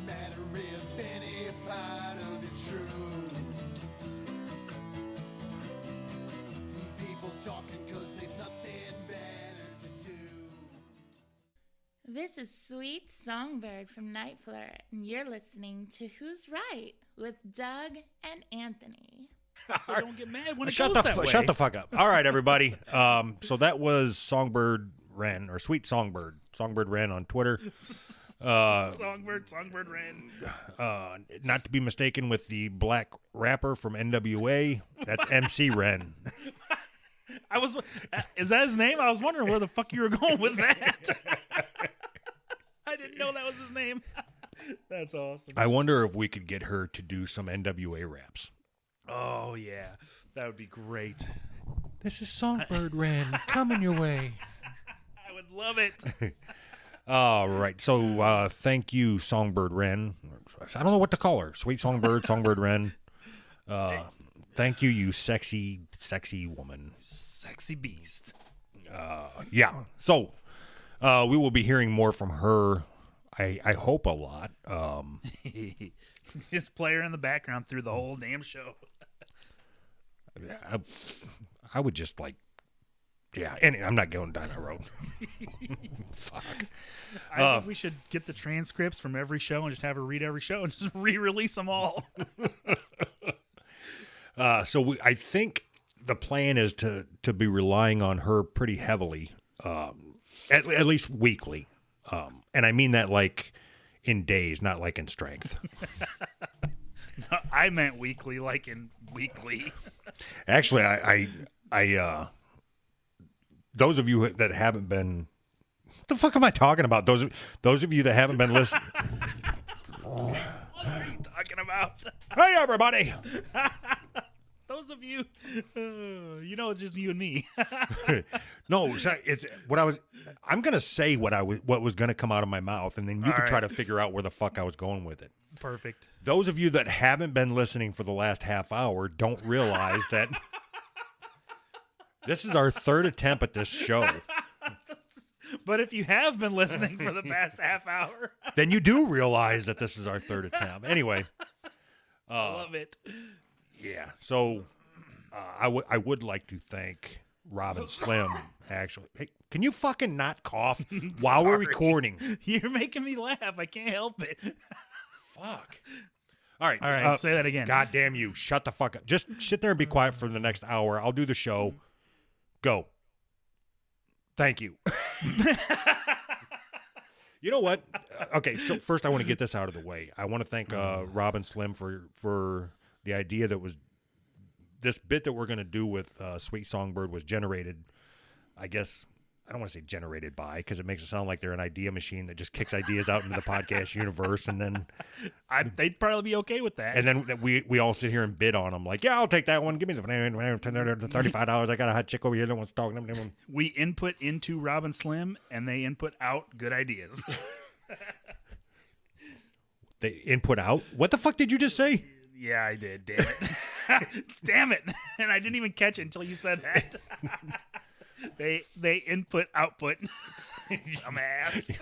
matter if any part of it's true. People talking cause they've nothing better to do. This is Sweet Songbird from Night Flirt, and you're listening to Who's Right with Doug and Anthony. So don't get mad when it goes that way. Shut the fuck up. All right, everybody. So that was Songbird Wren, or Sweet Songbird. Songbird Wren on Twitter. Songbird Wren. Not to be mistaken with the black rapper from NWA. That's MC Wren. Is that his name? I was wondering where the fuck you were going with that. I didn't know that was his name. That's awesome. I wonder if we could get her to do some NWA raps. Oh, yeah. That would be great. This is Songbird Wren coming your way. I would love it. All right. So thank you, Songbird Wren. I don't know what to call her. Sweet Songbird, Songbird Wren. Thank you, you sexy, sexy woman. Sexy beast. Yeah. So we will be hearing more from her. I hope a lot. Just play her in the background through the whole damn show. I would just like, yeah. And I'm not going down that road. Fuck. I think we should get the transcripts from every show and just have her read every show and just re-release them all. I think the plan is to be relying on her pretty heavily, at least weekly. And I mean that like in days, not like in strength. No, I meant weekly, like in weekly. Actually, I those of you that haven't been, what the fuck am I talking about? Those of you that haven't been listening. What are you talking about? Hey, everybody. Those of you, it's just you and me. No, it's what I'm going to say what was going to come out of my mouth, and then you can try to figure out where the fuck I was going with it. Perfect. Those of you that haven't been listening for the last half hour don't realize that this is our third attempt at this show. But if you have been listening for the past half hour, then you do realize that this is our third attempt. Anyway. I love it. Yeah. So I would like to thank Robin Slim, actually. Hey, can you fucking not cough while we're recording? You're making me laugh. I can't help it. Fuck. All right. All right. Say that again. God damn you. Shut the fuck up. Just sit there and be quiet for the next hour. I'll do the show. Go. Thank you. You know what? Okay. So first I want to get this out of the way. I want to thank Robin Slim for the idea that was this bit that we're going to do with Sweet Songbird was generated, I guess, I don't want to say generated by, because it makes it sound like they're an idea machine that just kicks ideas out into the podcast universe, and then they'd probably be okay with that. And then we all sit here and bid on them, like, yeah, I'll take that one. Give me the $35. I got a hot chick over here that wants to talk to them. We input into Robin Slim, and they input out good ideas. They input out? What the fuck did you just say? Yeah, I did. Damn it. Damn it. And I didn't even catch it until you said that. They input, output. Dumbass.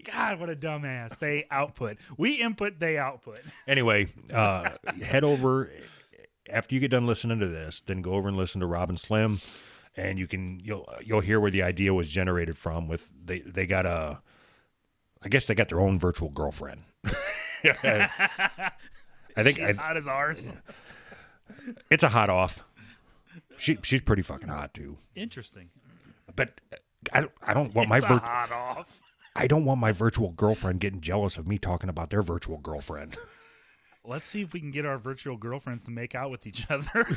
God, what a dumbass. They output. We input, they output. Anyway, head over, after you get done listening to this, then go over and listen to Robin Slim, and you'll hear where the idea was generated from. With they got I guess they got their own virtual girlfriend. I think she's hot as ours. It's a hot off. She's pretty fucking hot too. Interesting. But I don't want my hot off. I don't want my virtual girlfriend getting jealous of me talking about their virtual girlfriend. Let's see if we can get our virtual girlfriends to make out with each other.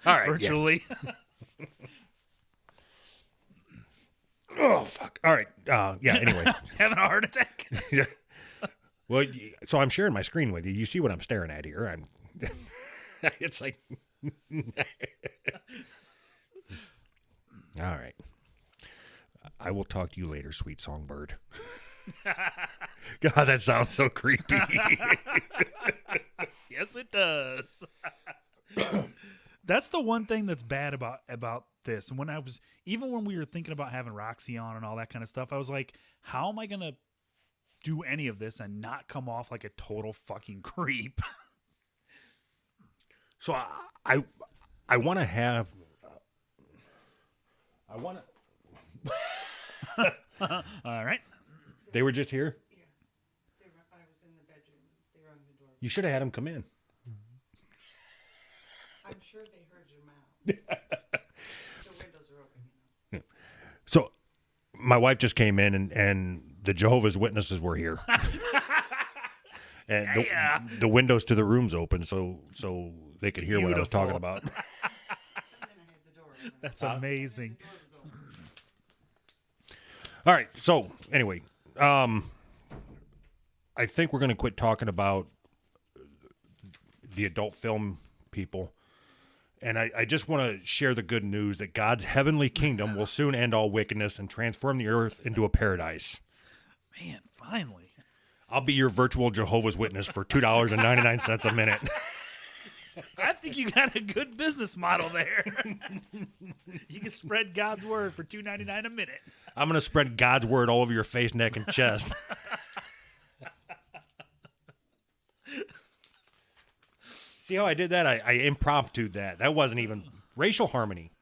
All right, virtually. Yeah. Oh fuck! All right, yeah. Anyway, having a heart attack. Yeah. Well, so I'm sharing my screen with you. You see what I'm staring at here? It's like, all right. I will talk to you later, Sweet Songbird. God, that sounds so creepy. Yes, it does. That's the one thing that's bad about this. And when we were thinking about having Roxy on and all that kind of stuff, I was like, how am I going to do any of this and not come off like a total fucking creep. So I want to have. I want to. All right. They were just here. Yeah. I was in the bedroom. They were on the door. You should have had them come in. I'm sure they heard your mouth. The windows are open. You know. So, my wife just came in, and the Jehovah's Witnesses were here, and the windows to the rooms open, so they could hear what I was talking about. And then I had the door open. That's amazing. The door was open. All right. So anyway, I think we're going to quit talking about the adult film people. And I just want to share the good news that God's heavenly kingdom will soon end all wickedness and transform the earth into a paradise. Man, finally. I'll be your virtual Jehovah's Witness for $2.99 a minute. I think you got a good business model there. You can spread God's word for $2.99 a minute. I'm going to spread God's word all over your face, neck, and chest. See how I did that? I impromptu'd that. That wasn't even racial harmony.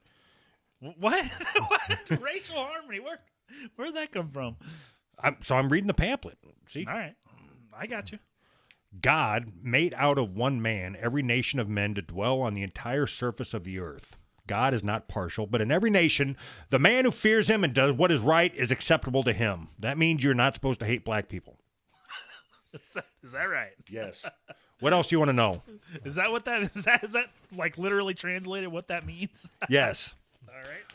What? What? Racial harmony? Where'd that come from? I'm reading the pamphlet. See? All right. I got you. God made out of one man every nation of men to dwell on the entire surface of the earth. God is not partial, but in every nation, the man who fears him and does what is right is acceptable to him. That means you're not supposed to hate black people. Is that right? Yes. What else do you want to know? Is that what that is? Is that like literally translated what that means? Yes. All right.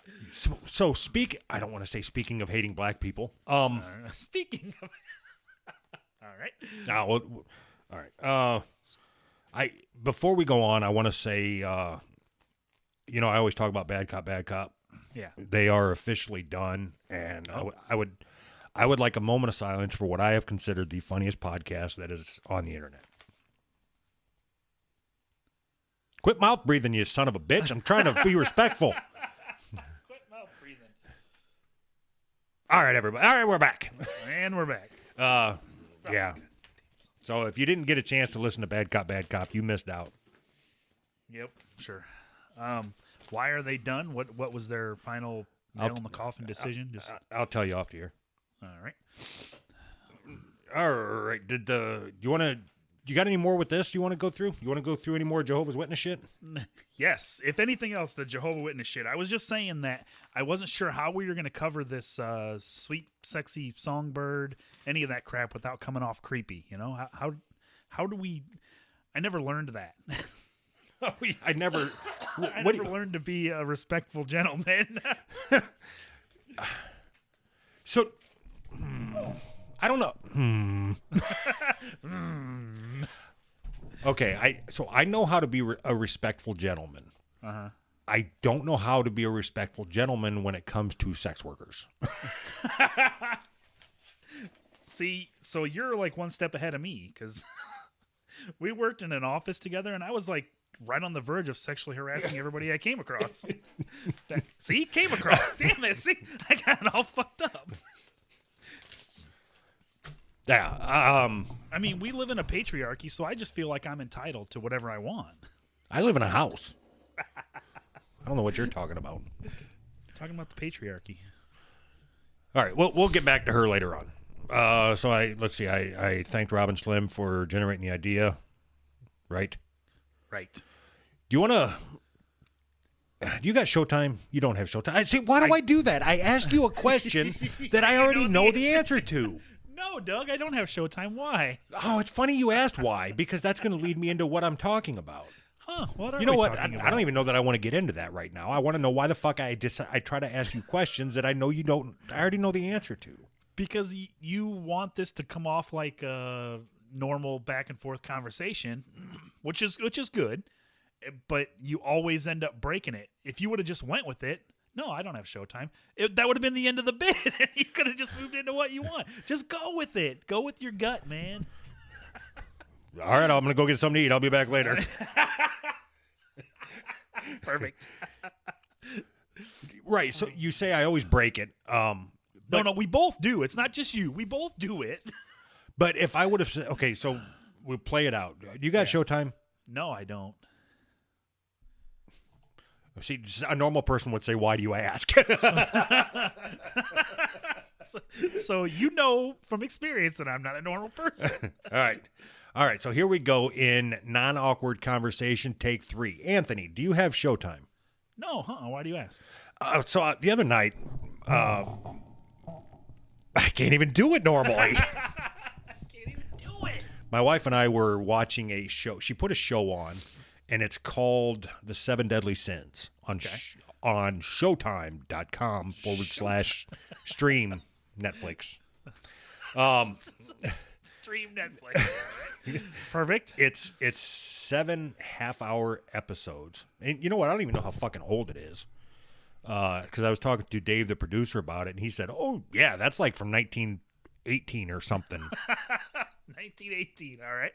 So I don't want to say speaking of hating black people. Speaking of, all right. All right. Before we go on, I want to say, I always talk about bad cop, bad cop. Yeah. They are officially done, and I would like a moment of silence for what I have considered the funniest podcast that is on the internet. Quit mouth breathing, you son of a bitch. I'm trying to be respectful. Quit mouth breathing. All right, everybody. All right, we're back. And we're back. Yeah. So if you didn't get a chance to listen to Bad Cop, you missed out. Yep. Sure. Why are they done? What was their final nail in the coffin decision? I'll tell you off the air. All right. All right. You got any more with this you want to go through? You want to go through any more Jehovah's Witness shit? Yes. If anything else, the Jehovah's Witness shit. I was just saying that I wasn't sure how we were going to cover this sweet, sexy songbird, any of that crap without coming off creepy. You know, how do we? I never learned that. I never. I never learned to be a respectful gentleman. So, I don't know. Okay, I know how to be a respectful gentleman. Uh-huh. I don't know how to be a respectful gentleman when it comes to sex workers. See, so you're like one step ahead of me because we worked in an office together, and I was like right on the verge of sexually harassing everybody I came across. See, came across. Damn it. See, I got it all fucked up. Yeah. I mean, we live in a patriarchy, so I just feel like I'm entitled to whatever I want. I live in a house. I don't know what you're talking about. Talking about the patriarchy. All right, we'll get back to her later on. Let's see. I thanked Robin Slim for generating the idea. Right. Right. Do you want to? Do you got Showtime? You don't have Showtime. I say, why do I do that? I ask you a question that I already know the answer to. No, Doug, I don't have Showtime. Why? Oh, it's funny you asked why, because that's going to lead me into what I'm talking about. Huh? What are you know we what? talking I about? don't even know that I want to get into that right now. I want to know why the fuck I try to ask you questions that I know you don't. I already know the answer to. Because you want this to come off like a normal back and forth conversation, which is good, but you always end up breaking it. If you would have just went with it, no, I don't have Showtime. That would have been the end of the bit, and you could have just moved into what you want. Just go with it. Go with your gut, man. All right, I'm going to go get something to eat. I'll be back later. Perfect. Right, so you say I always break it. No, we both do. It's not just you. We both do it. But if I would have said, okay, so we'll play it out. You got Showtime? No, I don't. See, a normal person would say, why do you ask? So you know from experience that I'm not a normal person. All right. So here we go in non-awkward conversation, take 3. Anthony, do you have Showtime? No, why do you ask? So the other night, I can't even do it normally. I can't even do it. My wife and I were watching a show. She put a show on, and it's called The 7 Deadly Sins on showtime.com/stream Netflix. Stream Netflix. Right? Perfect. It's 7 half-hour episodes. And you know what? I don't even know how fucking old it is. Because I was talking to Dave, the producer, about it, and he said, oh, yeah, that's like from 1918 or something. 1918, all right.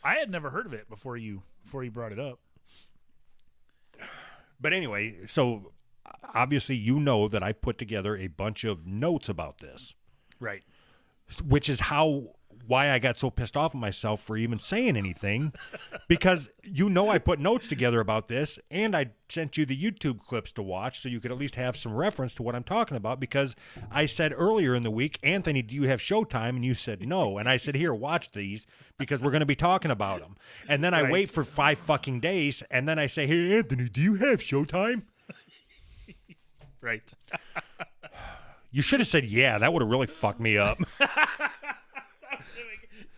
I had never heard of it before you brought it up. But anyway, so obviously you know that I put together a bunch of notes about this. Right. Which is why I got so pissed off at myself for even saying anything, because you know I put notes together about this, and I sent you the YouTube clips to watch so you could at least have some reference to what I'm talking about, because I said earlier in the week, Anthony, do you have Showtime? And you said no. And I said, here, watch these, because we're going to be talking about them. And then I wait for 5 fucking days, and then I say, hey, Anthony, do you have Showtime? Right. You should have said, yeah, that would have really fucked me up.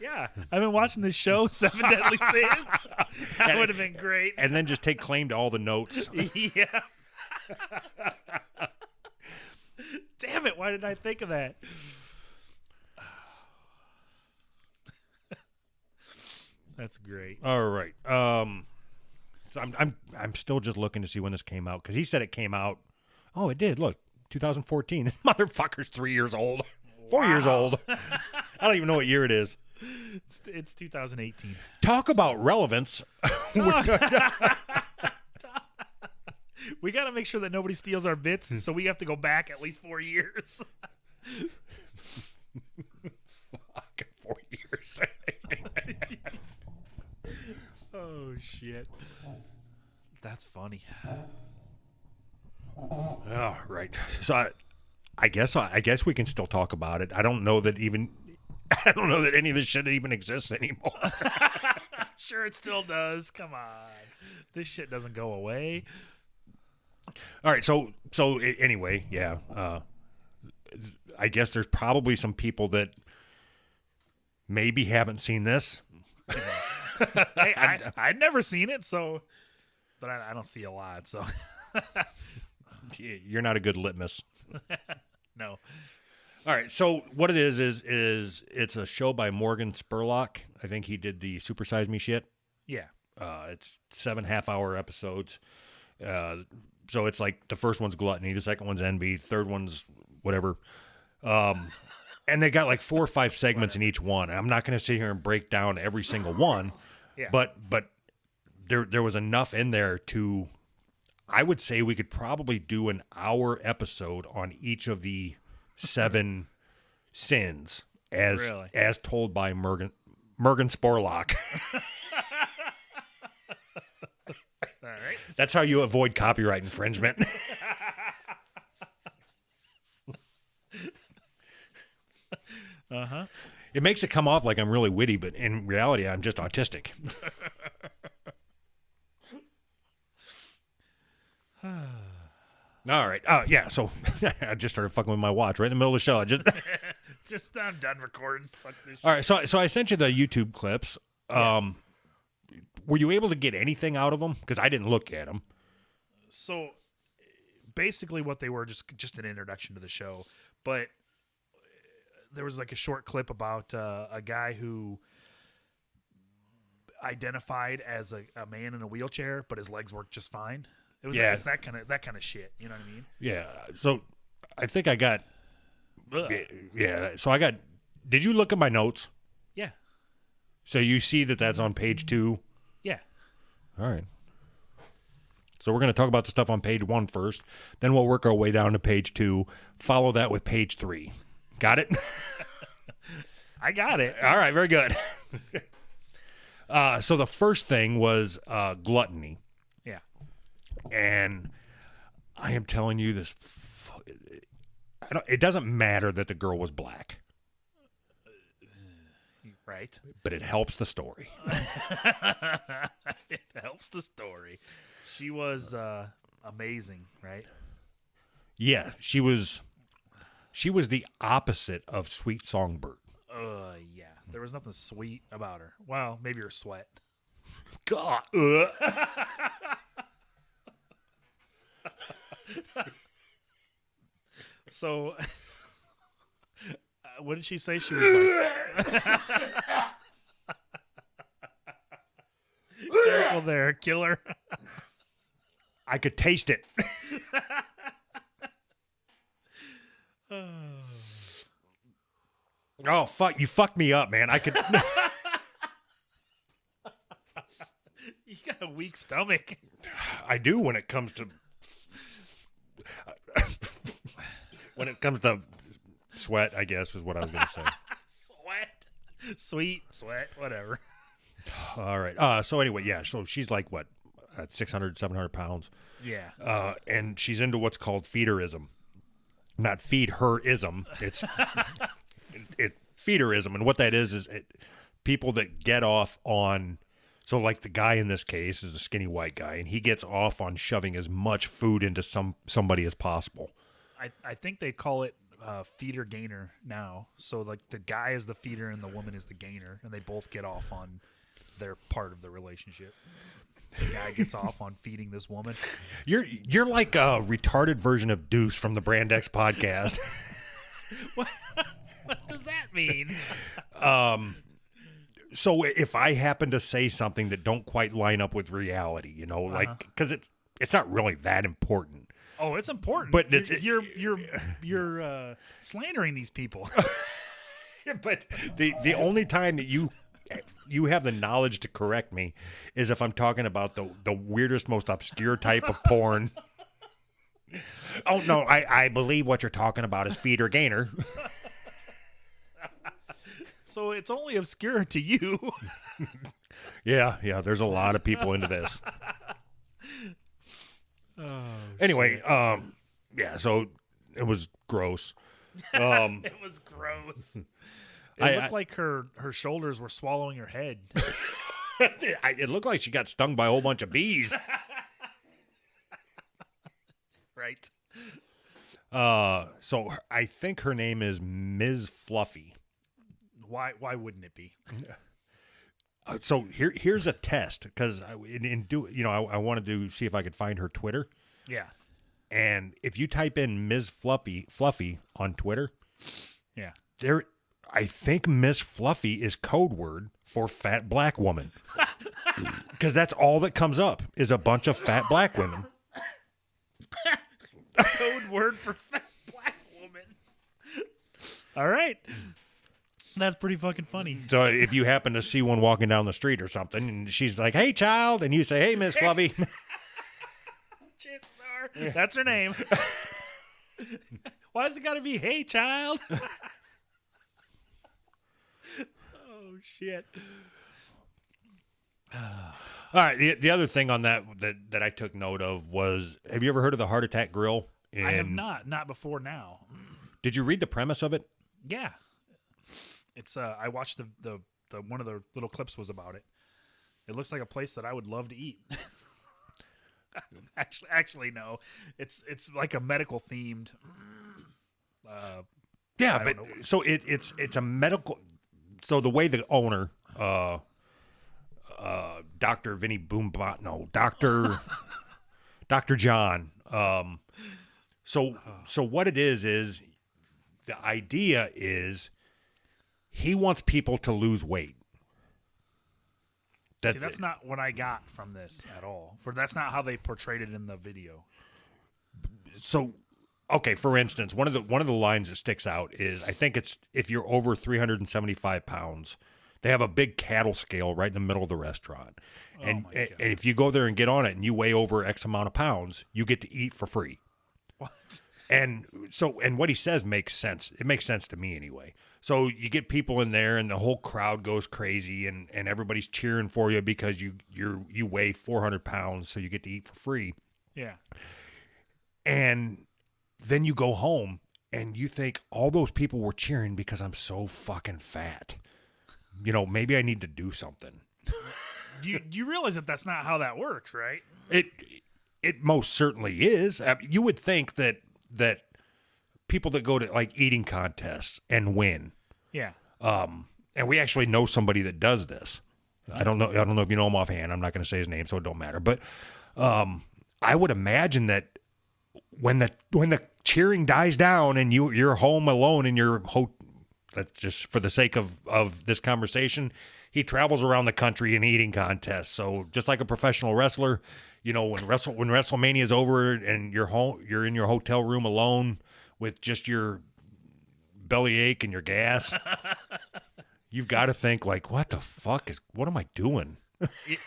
Yeah, I've been watching this show, 7 Deadly Sins. That would have been great. And then just take claim to all the notes. Yeah. Damn it, why didn't I think of that? That's great. All right. So I'm still just looking to see when this came out, because he said it came out. Oh, it did. Look, 2014. This motherfucker's 3 years old. 4 years old. I don't even know what year it is. It's 2018. Talk about relevance. We got to make sure that nobody steals our bits, so we have to go back at least 4 years. Fuck, 4 years. Oh, shit. That's funny. Oh, right. So I guess we can still talk about it. I don't know that any of this shit even exists anymore. Sure, it still does. Come on, this shit doesn't go away. All right. So anyway, yeah. I guess there's probably some people that maybe haven't seen this. Hey, I'd never seen it, but I don't see a lot. So you're not a good litmus. No. All right, so what it is it's a show by Morgan Spurlock. I think he did the Super Size Me shit. Yeah. It's 7 half-hour episodes. So it's like the first one's Gluttony, the second one's Envy, third one's whatever. And they got like 4 or 5 segments in each one. I'm not going to sit here and break down every single one, but there was enough in there to, I would say we could probably do an hour episode on each of the 7 sins as told by Morgan Spurlock. All right. That's how you avoid copyright infringement. Uh-huh. It makes it come off like I'm really witty, but in reality, I'm just autistic. All right. Yeah. So I just started fucking with my watch right in the middle of the show. I'm done recording. Fuck this shit. All right. So I sent you the YouTube clips. Were you able to get anything out of them? Because I didn't look at them. So basically, what they were just an introduction to the show, but there was like a short clip about a guy who identified as a man in a wheelchair, but his legs worked just fine. It was it's that kind of shit. You know what I mean? Yeah. So I think I got. Yeah. So I got. Did you look at my notes? Yeah. So you see that's on page 2. Yeah. All right. So we're going to talk about the stuff on page 1 first. Then we'll work our way down to page 2. Follow that with page 3. Got it? I got it. All right, very good. So the first thing was gluttony. Yeah. And I am telling you this, it doesn't matter that the girl was black. Right. But it helps the story. It helps the story. She was amazing, right? Yeah, she was the opposite of Sweet Songbird. Yeah. There was nothing sweet about her. Well, maybe her sweat. God. So, what did she say? She was like, careful there, killer. I could taste it. Oh, fuck. You fucked me up, man. I could. You got a weak stomach. I do when it comes to. When it comes to sweat, I guess, is what I was going to say. Sweat. Sweet. Sweat. Whatever. All right. So anyway, yeah. So she's like, what, 600, 700 pounds? Yeah. And she's into what's called feederism. Not feed her-ism. It's feederism. And what that is people that get off on... So like the guy in this case is a skinny white guy, and he gets off on shoving as much food into somebody as possible. I think they call it feeder gainer now. So like the guy is the feeder and the woman is the gainer, and they both get off on their part of the relationship. The guy gets off on feeding this woman. You're like a retarded version of Deuce from the Brand X podcast. What does that mean? So if I happen to say something that don't quite line up with reality, like because it's not really that important. Oh, it's important. But you're slandering these people. But the only time that you have the knowledge to correct me is if I'm talking about the weirdest, most obscure type of porn. Oh no, I believe what you're talking about is feeder gainer. So it's only obscure to you. Yeah. There's a lot of people into this. Anyway, yeah. So it was gross. It was gross. It looked like her shoulders were swallowing her head. It looked like she got stung by a whole bunch of bees. Right. So I think her name is Ms. Fluffy. Why wouldn't it be? So here's a test because I wanted to see if I could find her Twitter. Yeah. And if you type in Ms. Fluffy on Twitter, yeah, I think Miss Fluffy is code word for fat black woman. Because that's all that comes up is a bunch of fat black women. Code word for fat black woman. All right. That's pretty fucking funny. So if you happen to see one walking down the street or something, and she's like, "Hey, child," and you say, "Hey, Miss Fluffy." Chances are that's her name. Why has it got to be "Hey, child"? Oh shit. All right. The other thing on that I took note of was, have you ever heard of the Heart Attack Grill? I have not before now. Did you read the premise of it? Yeah. It's I watched the one of the little clips was about it. It looks like a place that I would love to eat. Actually, no. It's like a medical themed. Yeah, but so it's a medical. So the way the owner, Dr. Vinny Boombot, no, Dr. John. So what it is the idea is he wants people to lose weight. See, that's not what I got from this at all. That's not how they portrayed it in the video. So, okay, for instance, one of the lines that sticks out is, I think it's if you're over 375 pounds, they have a big cattle scale right in the middle of the restaurant. And if you go there and get on it and you weigh over X amount of pounds, you get to eat for free. What? And what he says makes sense. It makes sense to me anyway. So you get people in there, and the whole crowd goes crazy, and everybody's cheering for you because you weigh 400 pounds, so you get to eat for free. Yeah. And then you go home, and you think all those people were cheering because I'm so fucking fat. Maybe I need to do something. You realize that that's not how that works, right? It most certainly is. You would think that people that go to like eating contests and win. Yeah. And we actually know somebody that does this. I don't know if you know him offhand. I'm not going to say his name, so it don't matter. But I would imagine that when the cheering dies down and you're home alone in your that's just for the sake of this conversation, he travels around the country in eating contests. So just like a professional wrestler, when WrestleMania is over and you're in your hotel room alone with just your bellyache and your gas, you've got to think like, what am I doing?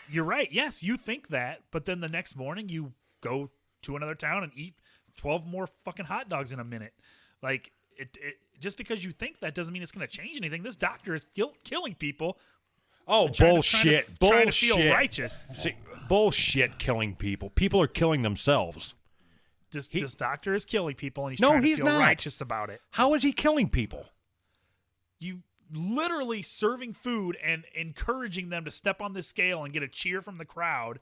You're right. Yes, you think that, but then the next morning you go to another town and eat 12 more fucking hot dogs in a minute. Like it just because you think that doesn't mean it's going to change anything. This doctor is killing people. Oh, bullshit. Trying to bullshit. feel righteous. See, bullshit killing people. People are killing themselves. This doctor is killing people, and he's No, trying to he's feel not. righteous about it. How is he killing people? You literally serving food and encouraging them to step on this scale and get a cheer from the crowd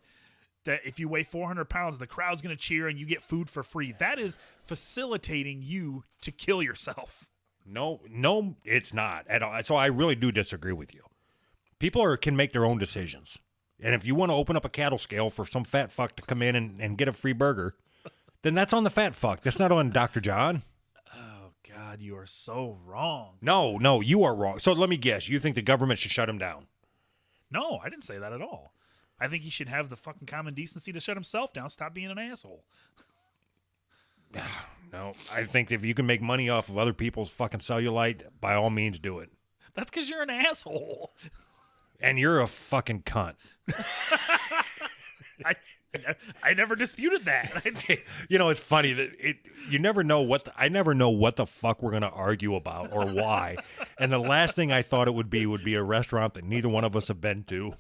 that if you weigh 400 pounds, the crowd's going to cheer and you get food for free. That is facilitating you to kill yourself. No, it's not at all. So I really do disagree with you. People can make their own decisions. And if you want to open up a cattle scale for some fat fuck to come in and get a free burger, then that's on the fat fuck. That's not on Dr. John. Oh, God, you are so wrong. No, you are wrong. So let me guess. You think the government should shut him down? No, I didn't say that at all. I think he should have the fucking common decency to shut himself down. Stop being an asshole. No, I think if you can make money off of other people's fucking cellulite, by all means do it. That's because you're an asshole. And you're a fucking cunt. I never disputed that. It's funny that you never know I never know what the fuck we're going to argue about or why. And the last thing I thought it would be a restaurant that neither one of us have been to.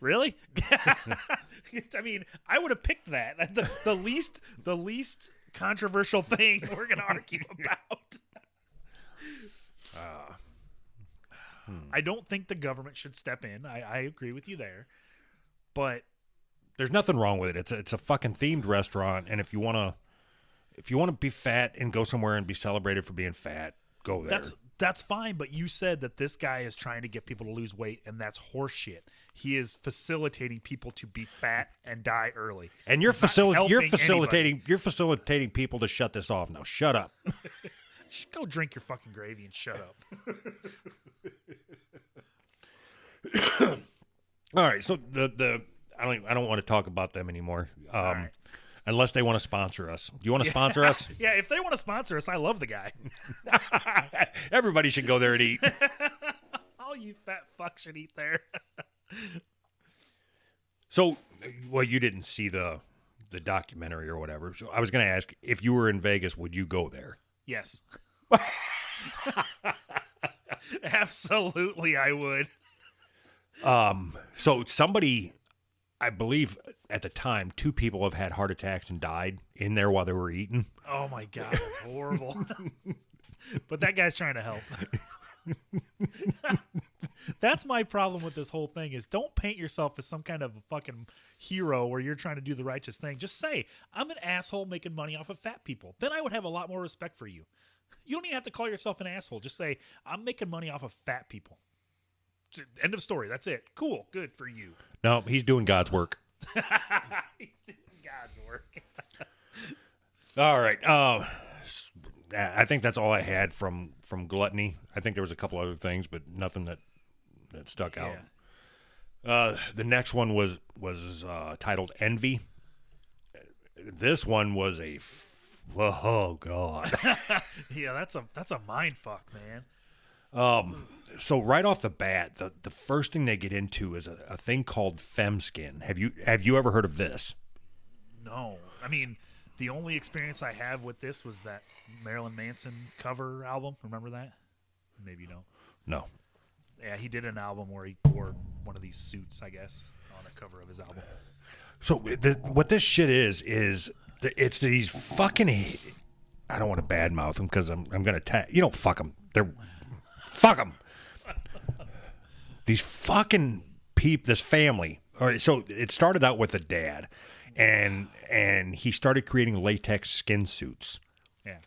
Really? I mean, I would have picked that. The least controversial thing we're going to argue about. I don't think the government should step in. I agree with you there. But there's nothing wrong with it. It's a fucking themed restaurant, and if you want to be fat and go somewhere and be celebrated for being fat, go there. That's fine, but you said that this guy is trying to get people to lose weight, and that's horseshit. He is facilitating people to be fat and die early. And you're facilitating people to shut this off. Now shut up. Go drink your fucking gravy and shut up. All right, so I don't want to talk about them anymore. Right. Unless they want to sponsor us. Do you want to sponsor us? Yeah, if they want to sponsor us, I love the guy. Everybody should go there and eat. All you fat fuck should eat there. So, well, you didn't see the documentary or whatever. So I was going to ask, if you were in Vegas, would you go there? Yes. Absolutely, I would. So somebody, I believe at the time, 2 people have had heart attacks and died in there while they were eating. Oh my God, that's horrible. But that guy's trying to help. That's my problem with this whole thing is don't paint yourself as some kind of a fucking hero where you're trying to do the righteous thing. Just say, I'm an asshole making money off of fat people. Then I would have a lot more respect for you. You don't even have to call yourself an asshole. Just say, I'm making money off of fat people. End of story. That's it. Cool. Good for you. No, he's doing God's work. He's doing God's work. All right. I think that's all I had from Gluttony. I think there was a couple other things, but nothing that stuck out. The next one was titled Envy. This one was oh God. Yeah, that's a mind fuck, man. So right off the bat, the first thing they get into is a thing called femskin. Have you ever heard of this? No. I mean, the only experience I have with this was that Marilyn Manson cover album. Remember that? Maybe you don't. No. Yeah, he did an album where he wore one of these suits, I guess, on the cover of his album. So what this shit is it's these fucking. I don't want to badmouth them because I'm gonna fuck them. Fuck them. These fucking this family. All right, so it started out with a dad, and he started creating latex skin suits. Yeah.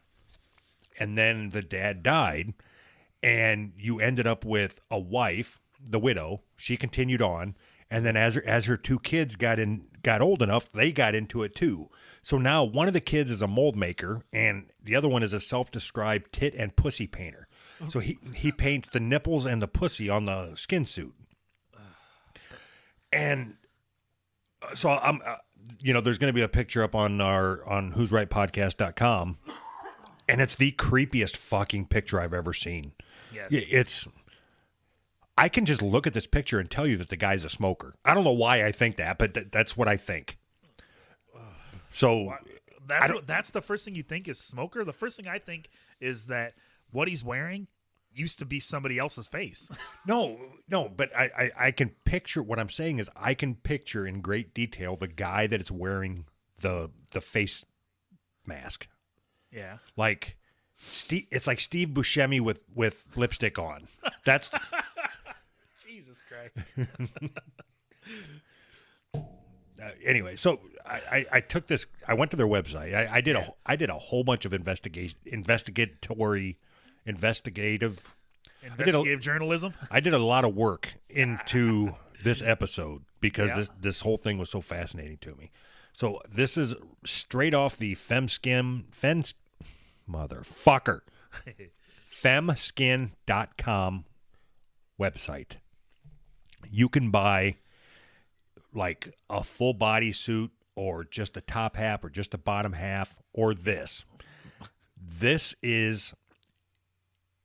And then the dad died, and you ended up with a wife, the widow. She continued on, and then as her two kids got old enough, they got into it too. So now one of the kids is a mold maker, and the other one is a self-described tit and pussy painter. So he paints the nipples and the pussy on the skin suit. And so I'm, there's going to be a picture up on who'srightpodcast.com, and it's the creepiest fucking picture I've ever seen. Yes. I can just look at this picture and tell you that the guy's a smoker. I don't know why I think that, but that's what I think. So that's the first thing you think is smoker. The first thing I think is that what he's wearing used to be somebody else's face. No, but I can picture, what I'm saying is I can picture in great detail the guy that is wearing the face mask. Yeah. Like it's like Steve Buscemi with lipstick on. That's Jesus Christ. Anyway, so I took this. I went to their website. I did a whole bunch of investigative journalism. I did a lot of work into this episode because this whole thing was so fascinating to me. So this is straight off the femskin.com website. You can buy like a full body suit or just a top half or just a bottom half or this. This is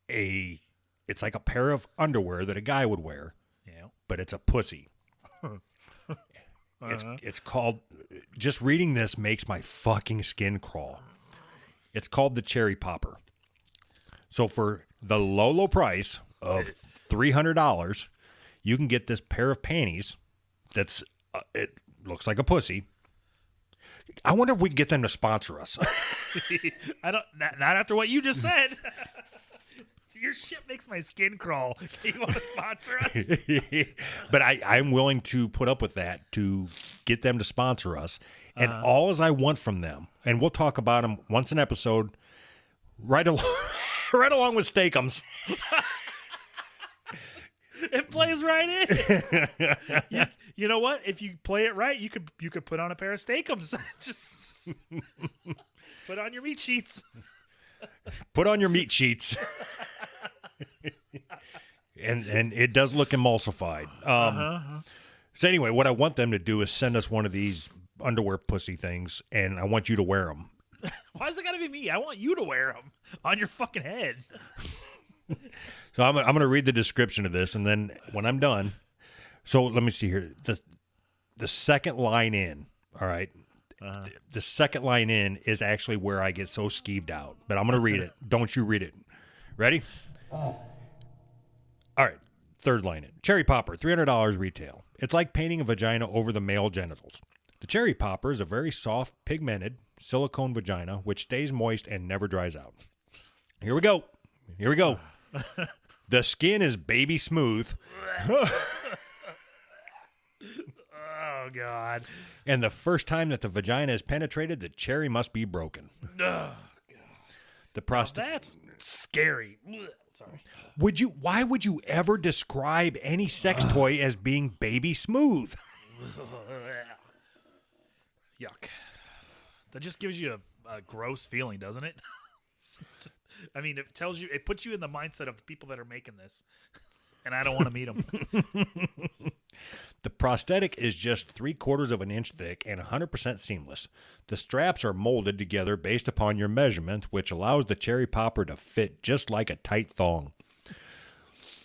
it's like a pair of underwear that a guy would wear. Yeah. But it's a pussy. It's called, just reading this makes my fucking skin crawl. It's called the Cherry Popper. So for the low price of $300, you can get this pair of panties that's it looks like a pussy. I wonder if we can get them to sponsor us. I don't. Not after what you just said. Your shit makes my skin crawl. You want to sponsor us? But I'm willing to put up with that to get them to sponsor us. And all as I want from them, and we'll talk about them once an episode, right along with Steakums. It plays right in. You know what? If you play it right, you could put on a pair of Steakums. Just put on your meat sheets. Put on your meat sheets. and it does look emulsified. So anyway, what I want them to do is send us one of these underwear pussy things, and I want you to wear them. Why is it got to be me? I want you to wear them on your fucking head. So I'm going to read the description of this, and then when I'm done, so let me see here. The second line in, all right? The second line in is actually where I get so skeeved out, but I'm going to read it. Don't you read it. Ready? All right. Third line in. Cherry Popper, $300 retail. It's like painting a vagina over the male genitals. The Cherry Popper is a very soft, pigmented silicone vagina which stays moist and never dries out. Here we go. The skin is baby smooth. Oh, God. And the first time that the vagina is penetrated, the cherry must be broken. Oh, God. That's scary. Sorry. Why would you ever describe any sex toy as being baby smooth? Yuck. That just gives you a gross feeling, doesn't it? I mean, it puts you in the mindset of the people that are making this, and I don't want to meet them. The prosthetic is just 3/4 of an inch thick and 100% seamless. The straps are molded together based upon your measurements, which allows the Cherry Popper to fit just like a tight thong.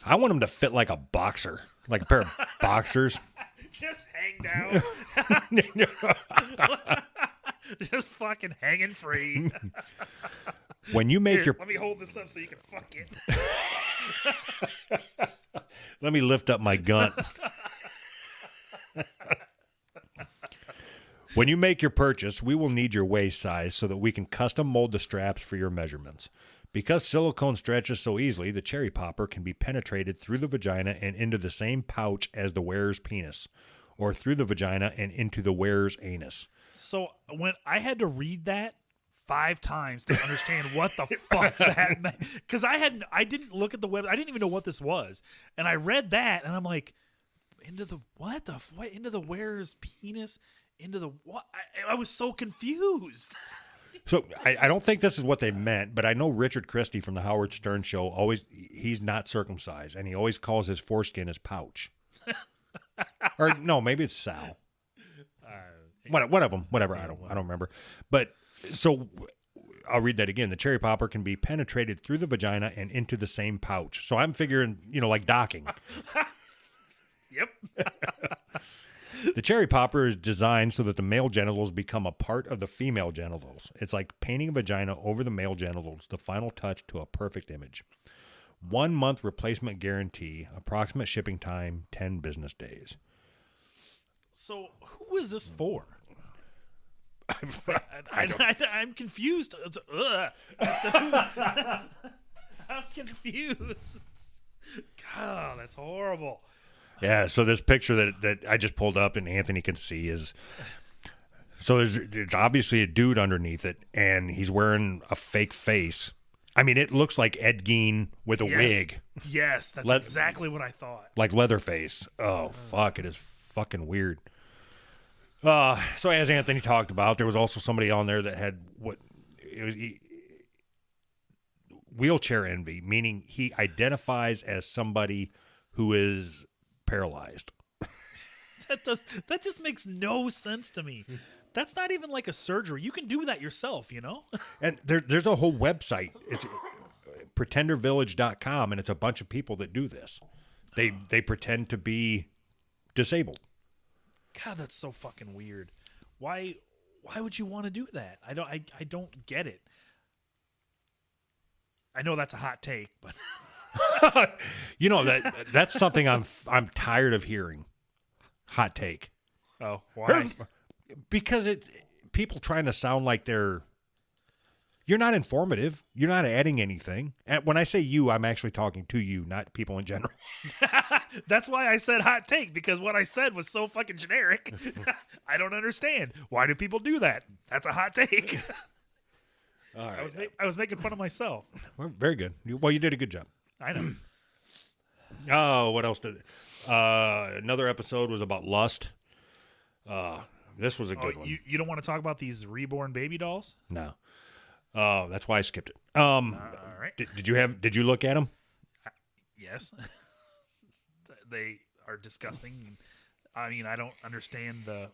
I want them to fit like a boxer, like a pair of boxers. Just hang down. Just fucking hanging free. When you make Here, let me hold this up so you can fuck it. let me lift up my gun. When you make your purchase, we will need your waist size so that we can custom mold the straps for your measurements. Because silicone stretches so easily, the cherry popper can be penetrated through the vagina and into the same pouch as the wearer's penis, or through the vagina and into the wearer's anus. So when I had to read that 5 times to understand what the fuck that meant, because I didn't look at the web, I didn't even know what this was, and I read that and I'm like, into the what into the wearer's penis, into the what? I was so confused. So I don't think this is what they meant, but I know Richard Christie from the Howard Stern show he's not circumcised, and he always calls his foreskin his pouch. Or no, maybe it's Sal. One of them, whatever. I don't remember. But so I'll read that again. The cherry popper can be penetrated through the vagina and into the same pouch. So I'm figuring, like docking. Yep. The cherry popper is designed so that the male genitals become a part of the female genitals. It's like painting a vagina over the male genitals, the final touch to a perfect image. 1 month replacement guarantee, approximate shipping time, 10 business days. So who is this for? I'm confused. I'm confused. God, that's horrible. Yeah, so this picture that I just pulled up and Anthony can see is, so there's obviously a dude underneath it, and he's wearing a fake face. I mean, it looks like Ed Gein with a wig. Yes, that's exactly what I thought. Like Leatherface. Oh, fuck, it is fucking weird. So as Anthony talked about, there was also somebody on there that had wheelchair envy, meaning he identifies as somebody who is paralyzed. That just makes no sense to me. That's not even like a surgery. You can do that yourself, And there's a whole website. It's pretendervillage.com, and it's a bunch of people that do this. They pretend to be disabled. God, that's so fucking weird. Why would you want to do that? I don't get it. I know that's a hot take, but that's something I'm tired of hearing. Hot take. Oh, why? Because people trying to sound like you're not informative. You're not adding anything. And when I say you, I'm actually talking to you, not people in general. That's why I said hot take, because what I said was so fucking generic. I don't understand. Why do people do that? That's a hot take. All right. I was making fun of myself. Well, very good. Well, you did a good job. I know. Oh, what else did? Another episode was about lust. This was a good one. You don't want to talk about these reborn baby dolls? No. That's why I skipped it. All right. Did you look at them? Yes. They are disgusting. I mean, I don't understand the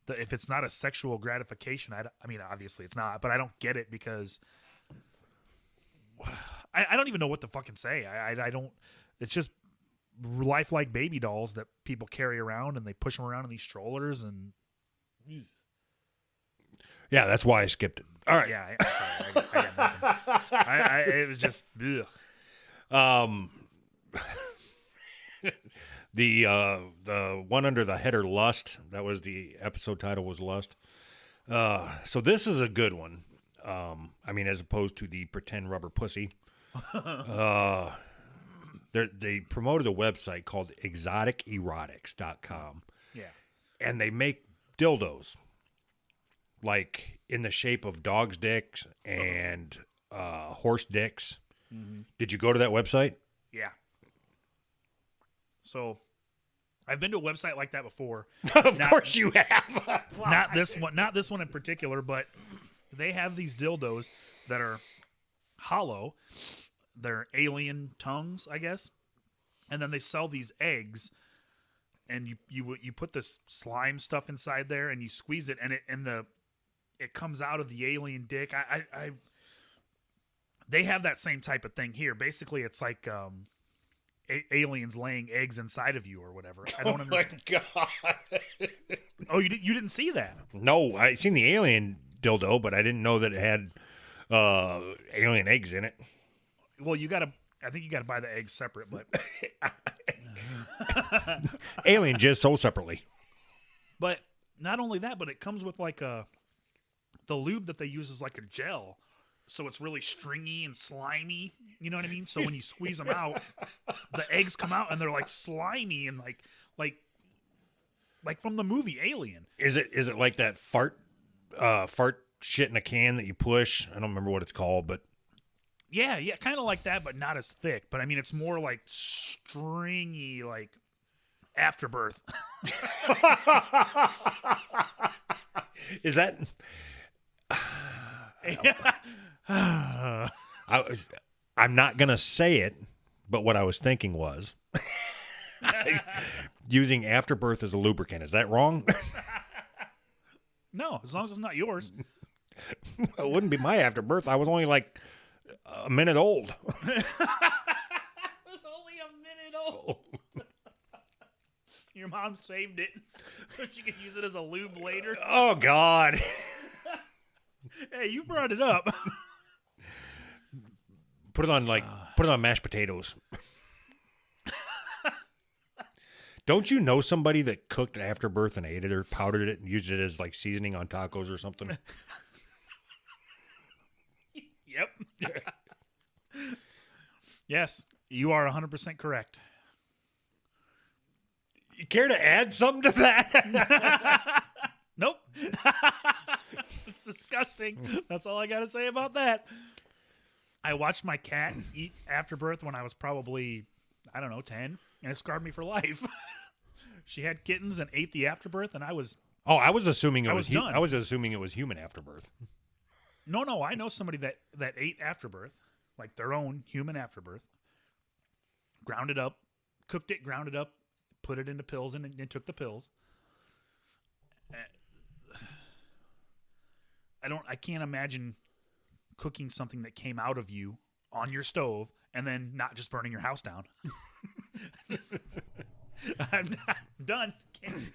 if it's not a sexual gratification. I mean, obviously it's not, but I don't get it because I don't even know what to fucking say. I don't. It's just lifelike baby dolls that people carry around and they push them around in these strollers and. Yeah, that's why I skipped it. All right. Yeah, I'm sorry. I got nothing. It was just. Ugh. The one under the header Lust, that was the episode title, was Lust. So this is a good one. I mean, as opposed to the pretend rubber pussy. They promoted a website called exoticerotics.com. Yeah. And they make dildos like in the shape of dog's dicks and horse dicks. Mm-hmm. Did you go to that website? Yeah. So, I've been to a website like that before. Of course you have. Not this one in particular, but they have these dildos that are hollow. They're alien tongues, I guess. And then they sell these eggs, and you put this slime stuff inside there, and you squeeze it, and it comes out of the alien dick. They have that same type of thing here. Basically, it's like aliens laying eggs inside of you or whatever. I don't Oh my understand. God. Oh, you didn't see that? No, I seen the alien dildo, but I didn't know that it had alien eggs in it. Well, I think you gotta buy the eggs separate, but Alien jizz sold separately. but not only that, but it comes with like the lube that they use is like a gel. So it's really stringy and slimy. You know what I mean? So when you squeeze them out, the eggs come out and they're like slimy and like from the movie Alien. Is it like that fart shit in a can that you push? I don't remember what it's called, but Yeah, kind of like that, but not as thick. But I mean, it's more like stringy, like afterbirth. is that? I'm not gonna say it, but what I was thinking was using afterbirth as a lubricant. Is that wrong? No, as long as it's not yours. It wouldn't be my afterbirth. I was only like a minute old. It was only a minute old. Your mom saved it so she could use it as a lube later. Oh God. Hey, you brought it up. Put it on mashed potatoes. Don't you know somebody that cooked afterbirth and ate it or powdered it and used it as like seasoning on tacos or something? Yep. Yes, you are 100% correct. You care to add something to that? Nope. It's disgusting. That's all I got to say about that. I watched my cat eat afterbirth when I was probably, 10, and it scarred me for life. She had kittens and ate the afterbirth, and I was... Oh, I was assuming it was done. I was assuming it was human afterbirth. No, I know somebody that ate afterbirth, like their own human afterbirth, ground it up, cooked it, ground it up, put it into pills, and took the pills. I can't imagine cooking something that came out of you on your stove and then not just burning your house down. I'm done.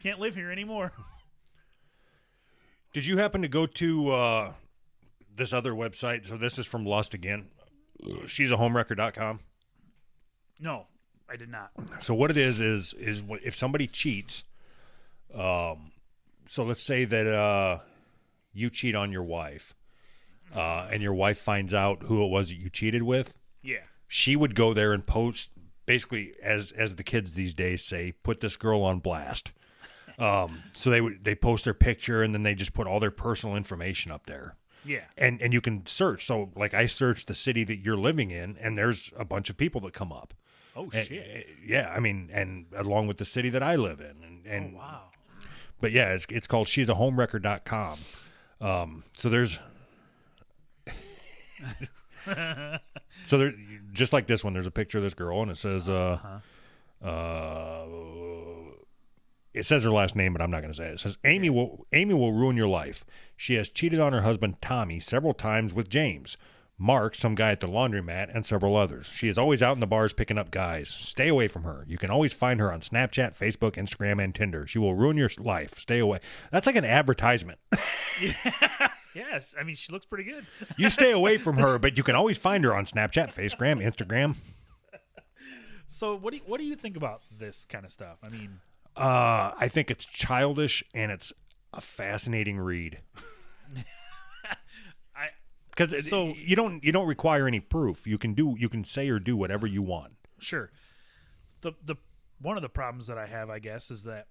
Can't live here anymore. Did you happen to go to this other website? So this is from Lust again. She's a homewrecker.com. No, I did not. So what it is if somebody cheats, so let's say that you cheat on your wife, and your wife finds out who it was that you cheated with. Yeah. She would go there and post, basically, as the kids these days say, put this girl on blast. So they post their picture and then they just put all their personal information up there. Yeah. And you can search. So like I searched the city that you're living in, and there's a bunch of people that come up. Oh And, shit. yeah, I mean, and along with the city that I live in, and Oh wow. But yeah, it's called she's a homewrecker.com. So there's so there, just like this one, there's a picture of this girl and it says it says her last name, but I'm not going to say it. It says Amy will ruin your life. She has cheated on her husband Tommy several times with James, Mark, some guy at the laundromat, and several others. She is always out in the bars picking up guys. Stay away from her. You can always find her on Snapchat, Facebook, Instagram, and Tinder. She will ruin your life. Stay away. That's like an advertisement. Yeah, I mean, she looks pretty good. You stay away from her, but you can always find her on Snapchat, Facebook, Instagram. So what do you think about this kind of stuff? I mean, I think it's childish and it's a fascinating read. Because So- you don't require any proof. You can say or do whatever you want. sure. The one of the problems that I have, I guess, is that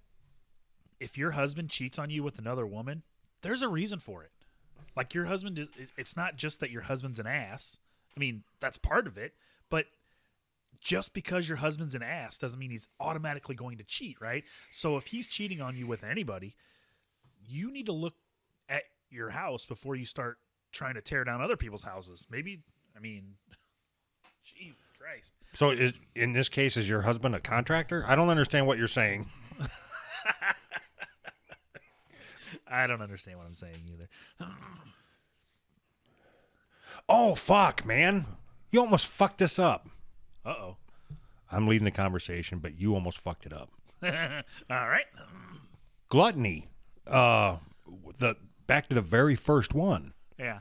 if your husband cheats on you with another woman, there's a reason for it. Like your husband it's not just that your husband's an ass. I mean, that's part of it, but just because your husband's an ass doesn't mean he's automatically going to cheat, right? So if he's cheating on you with anybody, you need to look at your house before you start trying to tear down other people's houses. Maybe, I mean, Jesus Christ. So in this case, is your husband a contractor? I don't understand what you're saying. I don't understand what I'm saying either. Oh, fuck, man. You almost fucked this up. Uh-oh. I'm leading the conversation, but you almost fucked it up. All right. Gluttony. Back to the very first one. Yeah.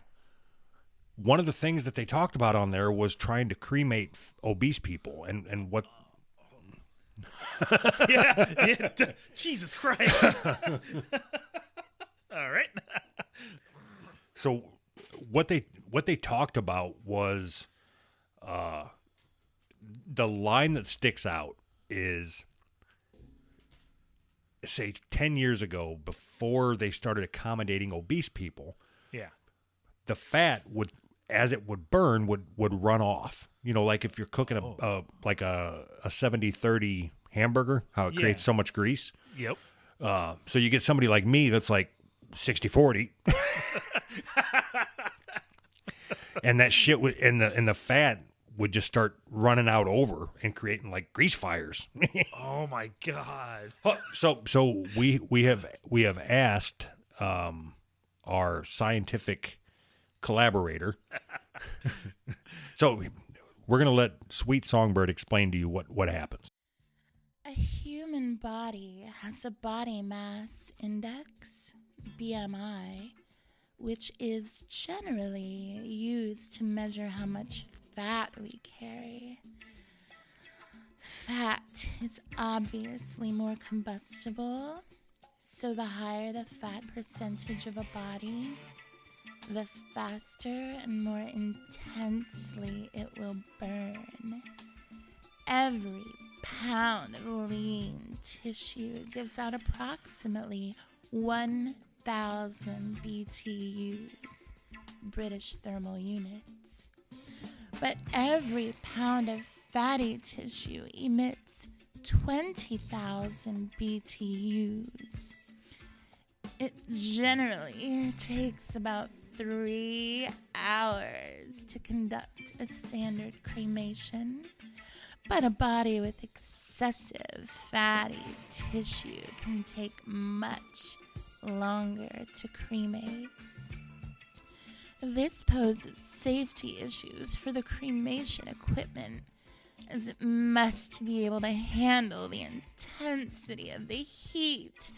One of the things that they talked about on there was trying to cremate obese people, and what. Yeah. Jesus Christ. All right. So what they talked about was the line that sticks out is, say, 10 years ago, before they started accommodating obese people, Yeah. the fat would, as it would burn, would run off. You know, like if you're cooking a 70-30 hamburger, how it creates so much grease. Yep. So you get somebody like me that's like 60-40. And that shit would, and the fat would just start running out over and creating like grease fires. Oh my God. So we have asked our scientific collaborator. So we're gonna let Sweet Songbird explain to you what happens. A human body has a body mass index, BMI, which is generally used to measure how much fat we carry. Fat is obviously more combustible, so the higher the fat percentage of a body, the faster and more intensely it will burn. Every pound of lean tissue gives out approximately 1,000 BTUs, British thermal units. But every pound of fatty tissue emits 20,000 BTUs. It generally takes about 3 hours to conduct a standard cremation, but a body with excessive fatty tissue can take much longer to cremate. This poses safety issues for the cremation equipment, as it must be able to handle the intensity of the heat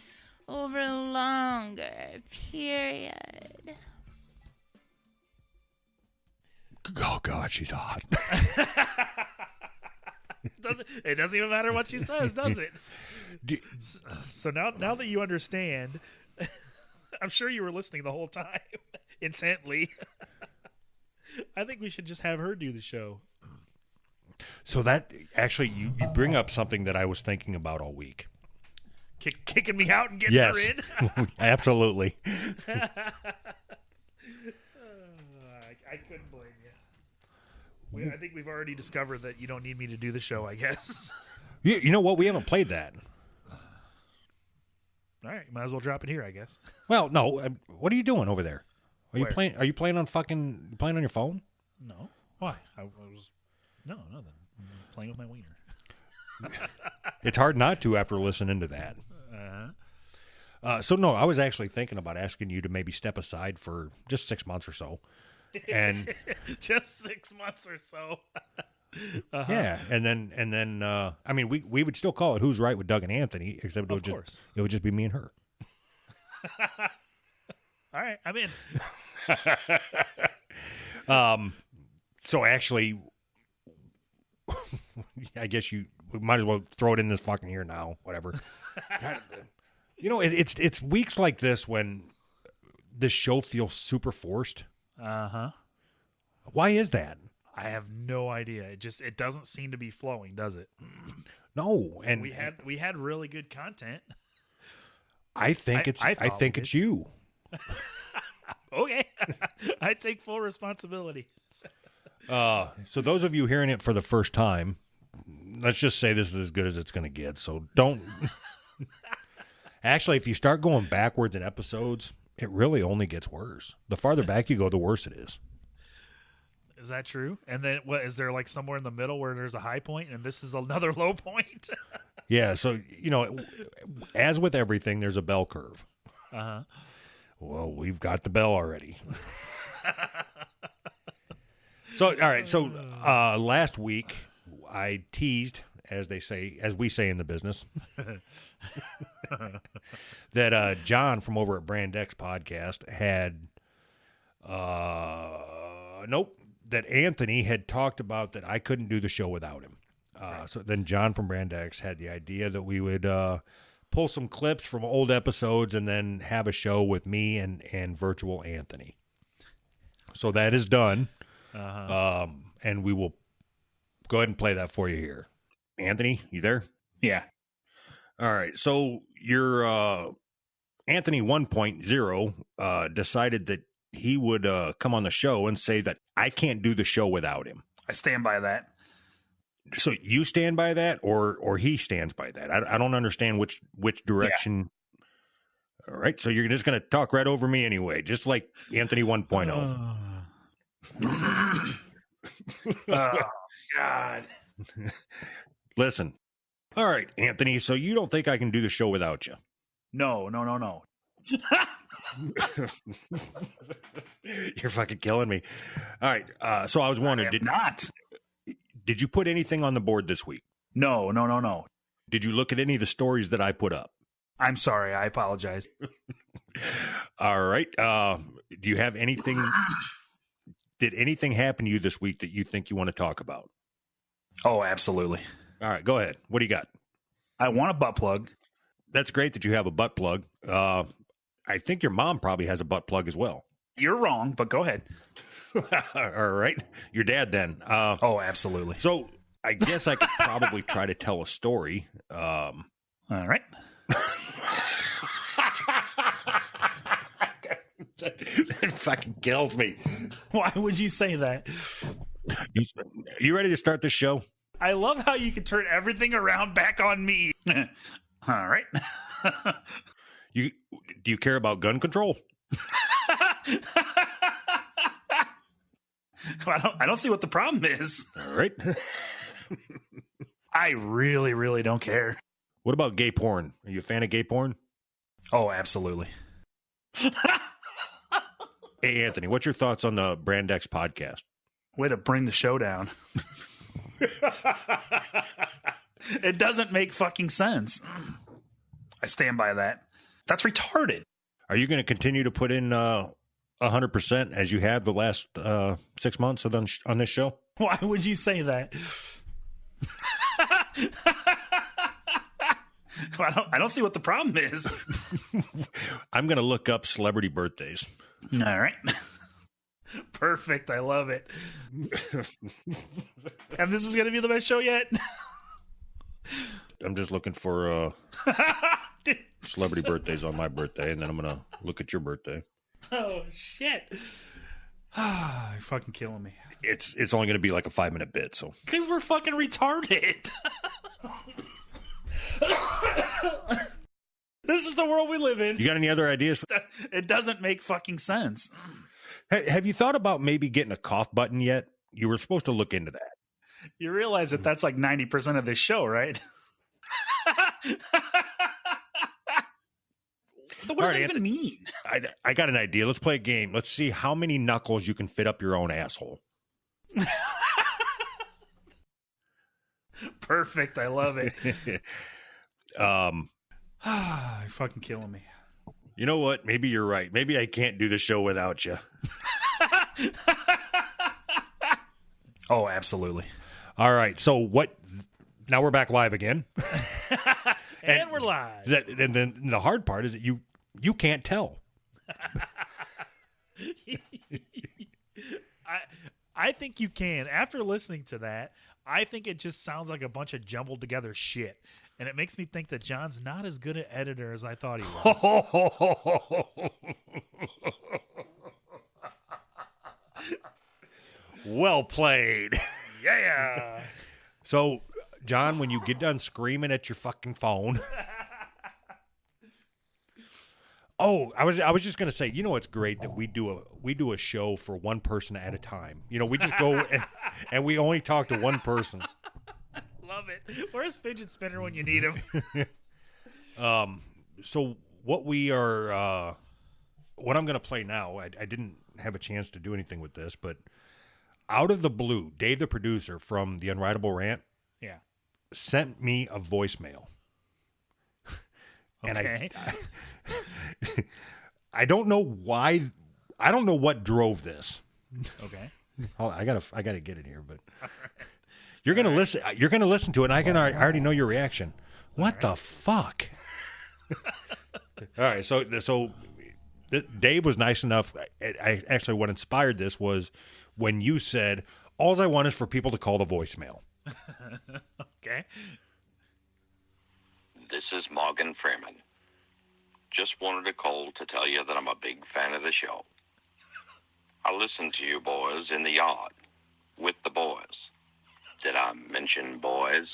over a longer period. Oh God, she's hot. It doesn't even matter what she says, does it? So now that you understand, I'm sure you were listening the whole time intently. I think we should just have her do the show. So that actually, you bring up something that I was thinking about all week. Kicking me out and getting her in? Absolutely. I couldn't blame you. I think we've already discovered that you don't need me to do the show, I guess. You know what? We haven't played that. All right, might as well drop it here, I guess. Well, no. What are you doing over there? Are you Where? playing? Are you playing on your phone? No. Why? I was nothing. I'm playing with my wiener. It's hard not to after listening to that. So no, I was actually thinking about asking you to maybe step aside for just 6 months or so, and just 6 months or so. yeah, and then I mean, we would still call it Who's Right with Doug and Anthony, except it would just be me and her. All right, I'm in. So actually, I guess we might as well throw it in this fucking here now. Whatever. You know, it's weeks like this when this show feels super forced. Why is that? I have no idea. It doesn't seem to be flowing, does it? No, and we had really good content. I think it's you. Okay. I take full responsibility. So those of you hearing it for the first time, let's just say this is as good as it's going to get. So don't. Actually, if you start going backwards in episodes, it really only gets worse. The farther back you go, the worse it is. Is that true? And then what is there, like somewhere in the middle where there's a high point and this is another low point? Yeah. So, you know, as with everything, there's a bell curve. Well, we've got the bell already. So, all right. So last week I teased as we say in the business, that John from over at Brand X podcast had, that Anthony had talked about that I couldn't do the show without him. So then John from Brand X had the idea that we would pull some clips from old episodes and then have a show with me and virtual Anthony. So that is done. And we will go ahead and play that for you here. Anthony, you there? Yeah. All right. So your Anthony 1.0 decided that he would come on the show and say that I can't do the show without him. I stand by that. So you stand by that, or he stands by that? I don't understand which direction. Yeah. All right. So you're just going to talk right over me anyway, just like Anthony 1.0. Oh, God. Listen. All right, Anthony. So you don't think I can do the show without you? No. You're fucking killing me. All right. So I was wondering, did you put anything on the board this week? No. Did you look at any of the stories that I put up? I'm sorry. I apologize. All right. Do you have anything? Did anything happen to you this week that you think you want to talk about? Oh, absolutely. All right. Go ahead. What do you got? I want a butt plug. That's great that you have a butt plug. I think your mom probably has a butt plug as well. You're wrong, but go ahead. All right. Your dad then. Oh, absolutely. So I guess I could probably try to tell a story. All right. That fucking kills me. Why would you say that? You ready to start this show? I love how you can turn everything around back on me. All right. Do you care about gun control? I don't see what the problem is. All right. I really, really don't care. What about gay porn? Are you a fan of gay porn? Oh, absolutely. Hey, Anthony, what's your thoughts on the Brand X podcast? Way to bring the show down. It doesn't make fucking sense. I stand by that. That's retarded. Are you going to continue to put in 100% as you have the last 6 months on this show? Why would you say that? I don't see what the problem is. I'm going to look up celebrity birthdays. All right. Perfect. I love it. And this is going to be the best show yet? I'm just looking for celebrity birthdays on my birthday, and then I'm going to look at your birthday. Oh, shit. You're fucking killing me. It's only going to be like a 5-minute bit, so. Because we're fucking retarded. This is the world we live in. You got any other ideas? It doesn't make fucking sense. Have you thought about maybe getting a cough button yet? You were supposed to look into that. You realize that that's like 90% of this show, right? What does that even mean? I got an idea. Let's play a game. Let's see how many knuckles you can fit up your own asshole. Perfect. I love it. You're fucking killing me. You know what? Maybe you're right. Maybe I can't do the show without you. Oh, absolutely. All right. So what? Now we're back live again. and we're live. And then the hard part is that you can't tell. I think you can. After listening to that, I think it just sounds like a bunch of jumbled together shit. And it makes me think that John's not as good an editor as I thought he was. Well played. Yeah. So, John, when you get done screaming at your fucking phone. Oh, I was just gonna say, you know, it's great that we do a show for one person at a time. You know, we just go and we only talk to one person. Love it. Where's Fidget Spinner when you need him? So what I'm gonna play now, I didn't have a chance to do anything with this, but out of the blue, Dave the producer from the Unwritable Rant, Yeah, sent me a voicemail. And Okay. I don't know why. I don't know what drove this. Okay. I gotta get it here, but you're gonna listen. You're gonna listen to it. And I already know your reaction. What the fuck? All right. So Dave was nice enough. I actually, what inspired this was when you said, "All I want is for people to call the voicemail." Okay. This is Morgan Freeman. Just wanted to call to tell you that I'm a big fan of the show. I listen to you boys in the yard with the boys. Did I mention boys?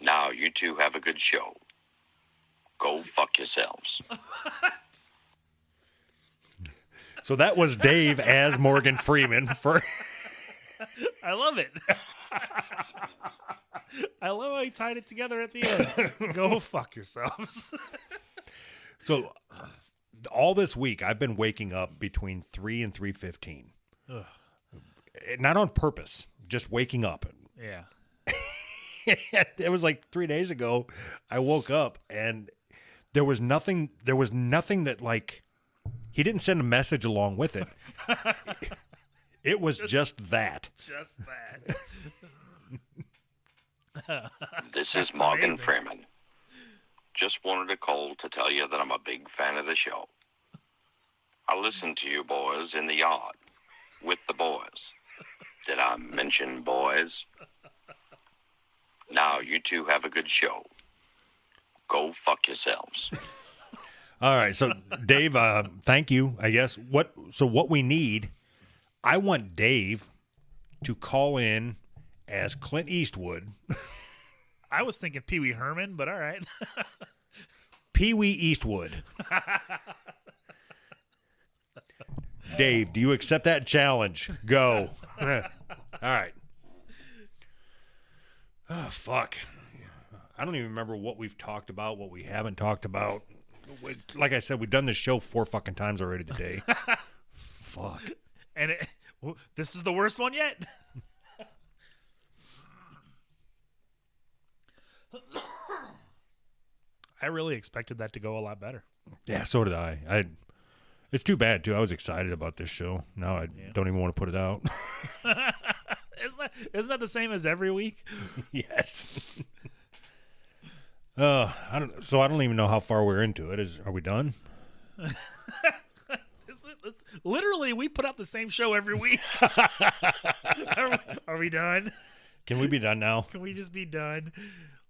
Now you two have a good show. Go fuck yourselves. So that was Dave as Morgan Freeman for. I love it. I love how he tied it together at the end. Go fuck yourselves. So all this week I've been waking up between 3 and 3:15. Not on purpose, just waking up. Yeah. It was like 3 days ago I woke up and there was nothing that, like, he didn't send a message along with it. It was just that. Just that. This is That's Morgan amazing. Freeman. Just wanted to call to tell you that I'm a big fan of the show. I listen to you boys in the yard with the boys. Did I mention boys? Now you two have a good show. Go fuck yourselves. All right, so Dave, thank you. I guess what we need, I want Dave to call in as Clint Eastwood, I was thinking Pee Wee Herman, but all right. Pee Wee Eastwood. Dave, do you accept that challenge? Go. All right. Oh, fuck. I don't even remember what we've talked about, what we haven't talked about. Like I said, we've done this show 4 fucking times already today. Fuck. And this is the worst one yet. I really expected that to go a lot better. Yeah, so did I. It's too bad, too. I was excited about this show. Now I don't even want to put it out. Isn't that the same as every week? Yes. I don't even know how far we're into it. Are we done? Literally, we put out the same show every week. Are we done? Can we be done now? Can we just be done?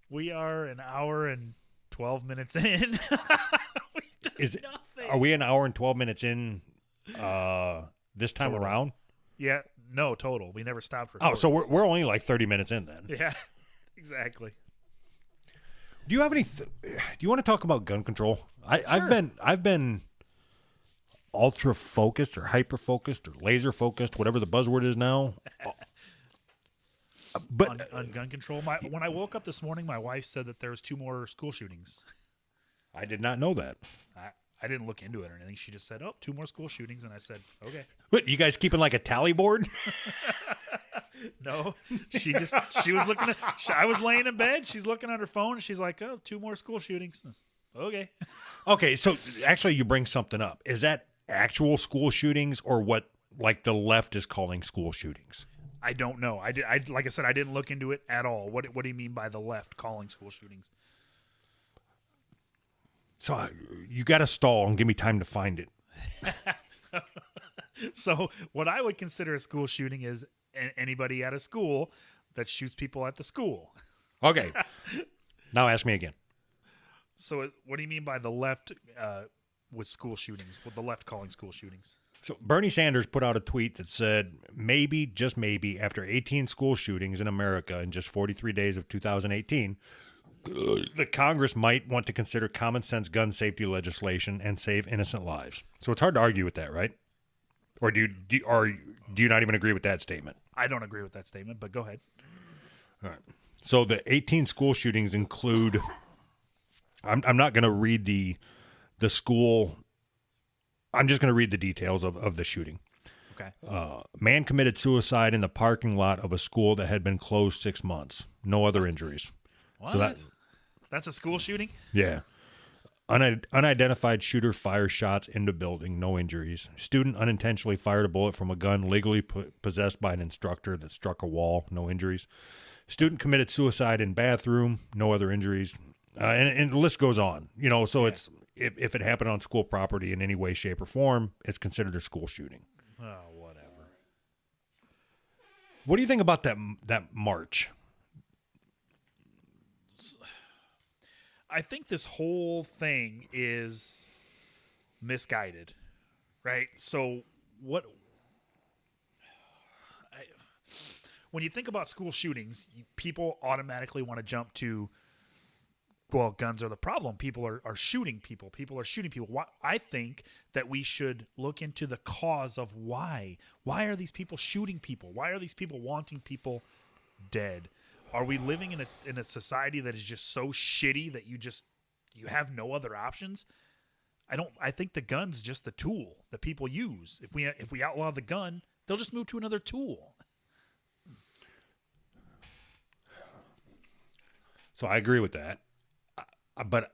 We are an hour and 12 minutes in. Nothing. Are we an hour and 12 minutes in this time Total. around? Yeah, no, total. We never stopped Oh, recording. so we're only like 30 minutes in then. Yeah, exactly. Do you have any? Do you want to talk about gun control? I've been ultra focused or hyper focused or laser focused, whatever the buzzword is now. But On gun control. When I woke up this morning, my wife said that there was 2 more school shootings. I did not know that. I didn't look into it or anything. She just said, 2 more school shootings. And I said, okay. What, you guys keeping like a tally board? No, she was looking at, I was laying in bed. She's looking at her phone. And she's like, 2 more school shootings. Okay. Okay, so actually you bring something up. Is that actual school shootings or what, like, the left is calling school shootings? I don't know. I like I said, I didn't look into it at all. What do you mean by the left calling school shootings? So you got to stall and give me time to find it. So what I would consider a school shooting is anybody at a school that shoots people at the school. Okay. Now ask me again. So what do you mean by the left with school shootings? With the left calling school shootings? So Bernie Sanders put out a tweet that said, maybe, just maybe, after 18 school shootings in America in just 43 days of 2018, the Congress might want to consider common sense gun safety legislation and save innocent lives. So it's hard to argue with that, right? Or do you not even agree with that statement? I don't agree with that statement, but go ahead. All right. So the 18 school shootings include, I'm not going to read the school. I'm just going to read the details of the shooting. Okay. Man committed suicide in the parking lot of a school that had been closed 6 months. No other injuries. What? So That's a school shooting? yeah. Unidentified shooter fires shots into building. No injuries. Student unintentionally fired a bullet from a gun legally possessed by an instructor that struck a wall. No injuries. Student committed suicide in bathroom. No other injuries. And the list goes on. So it's if it happened on school property in any way, shape, or form, it's considered a school shooting. Oh, whatever. What do you think about that march? I think this whole thing is misguided, right? So when you think about school shootings, people automatically want to jump to, well, guns are the problem. People are shooting people. People are shooting people. I think that we should look into the cause of why. Why are these people shooting people? Why are these people wanting people dead? Are we living in a society that is just so shitty that you have no other options? I think the gun's just the tool that people use. If we outlaw the gun, they'll just move to another tool. So I agree with that. But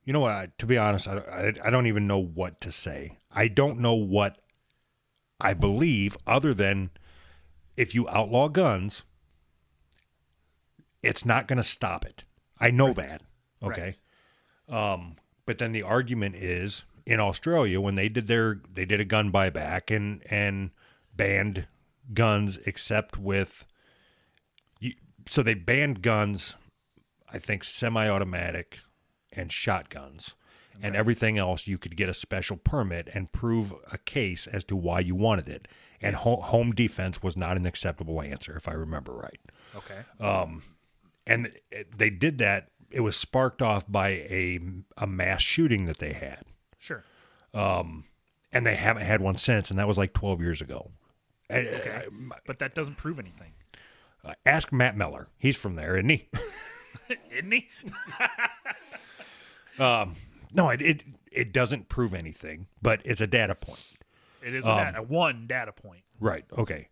you know what? To be honest, I don't even know what to say. I don't know what I believe other than if you outlaw guns, it's not going to stop it. I know that. Okay. Right. But then the argument is in Australia when they did a gun buyback and banned guns except with. So they banned guns, I think semi-automatic and shotguns, and everything else you could get a special permit and prove a case as to why you wanted it. And home defense was not an acceptable answer, if I remember right. Okay. And they did that. It was sparked off by a mass shooting that they had. Sure. And they haven't had one since, and that was like 12 years ago. Okay. But that doesn't prove anything. Ask Matt Miller. He's from there, isn't he? Isn't he? No, it doesn't prove anything, but it's a data point. It is one data point. Right. Okay.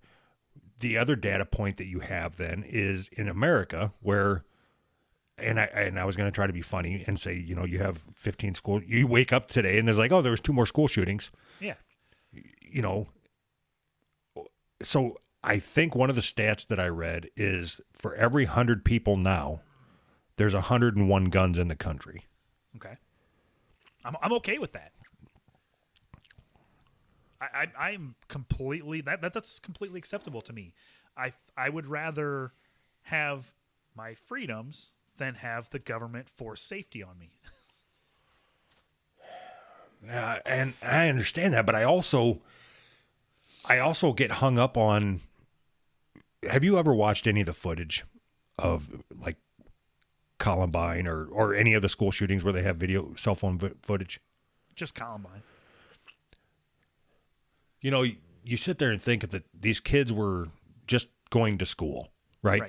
The other data point that you have then is in America where, and I was going to try to be funny and say, you have 15 school. You wake up today and there's like, oh, there was 2 more school shootings. Yeah. So I think one of the stats that I read is for every 100 people now, there's 101 guns in the country. Okay. I'm okay with that. I'm completely that's completely acceptable to me. I would rather have my freedoms than have the government force safety on me. And I understand that, but I also get hung up on. Have you ever watched any of the footage of like Columbine or any of the school shootings where they have cell phone footage? Just Columbine. You sit there and think that these kids were just going to school, right?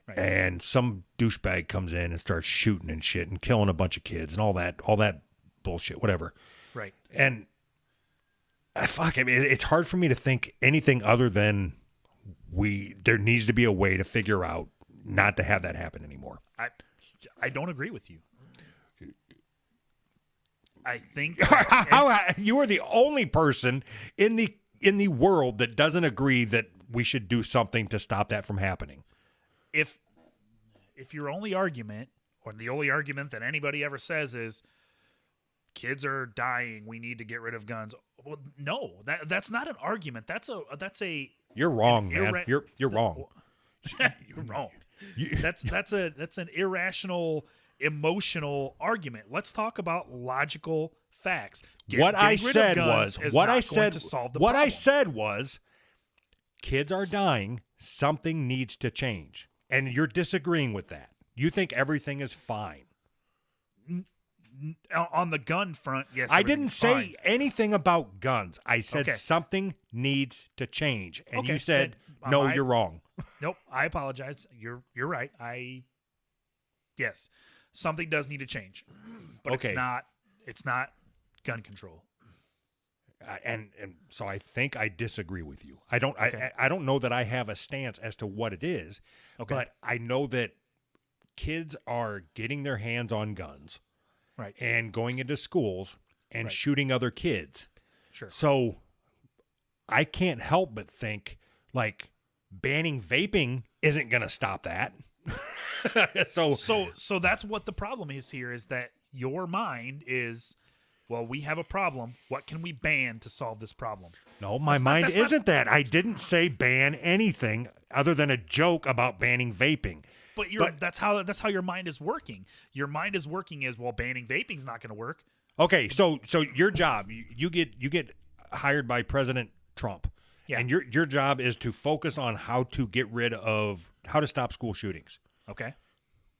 Right. And some douchebag comes in and starts shooting and shit and killing a bunch of kids and all that bullshit, whatever. Right. And it's hard for me to think anything other than there needs to be a way to figure out not to have that happen anymore. I don't agree with you. I think you are the only person in the world that doesn't agree that we should do something to stop that from happening. If your only argument, or the only argument that anybody ever says is kids are dying, we need to get rid of guns. Well, no, that's not an argument. That's a You're wrong, man. You're wrong. You're wrong. That's an irrational, emotional argument. Let's talk about logical facts. What I said was kids are dying. Something needs to change. And you're disagreeing with that. You think everything is fine. On the gun front, yes. I didn't say fine. anything about guns. I said something needs to change. And you said, no, you're wrong. Nope, I apologize. You're right. Yes, something does need to change. But it's not gun control. And so I think I disagree with you. I don't know that I have a stance as to what it is, but I know that kids are getting their hands on guns, right, and going into schools and shooting other kids. Sure. So I can't help but think like banning vaping isn't going to stop that. So that's what the problem is here, is that your mind is, well, we have a problem. What can we ban to solve this problem? No, my mind isn't that. I didn't say ban anything other than a joke about banning vaping. But that's how your mind is working. Your mind is working as, well, banning vaping's not going to work. Okay, so your job, you get hired by President Trump. Yeah. And your job is to focus on how to stop school shootings. Okay.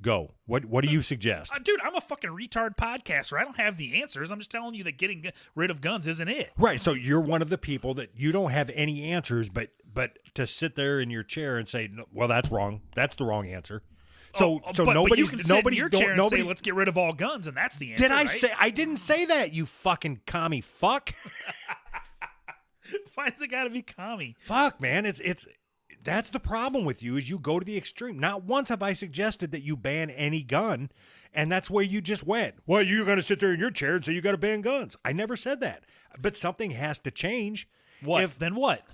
Go. What do you suggest? Dude, I'm a fucking retard podcaster. I don't have the answers. I'm just telling you that getting rid of guns isn't it. Right. So you're one of the people that you don't have any answers, but to sit there in your chair and say, no, well, that's wrong. That's the wrong answer. So but you can sit in your chair and say, let's get rid of all guns, and that's the answer. Did I right? say? I didn't say that. You fucking commie fuck. Why's it got to be commie? Fuck, man. It's. That's the problem with you, is you go to the extreme. Not once have I suggested that you ban any gun, and that's where you just went. Well, you're going to sit there in your chair and say you got to ban guns. I never said that. But something has to change. What? Then what?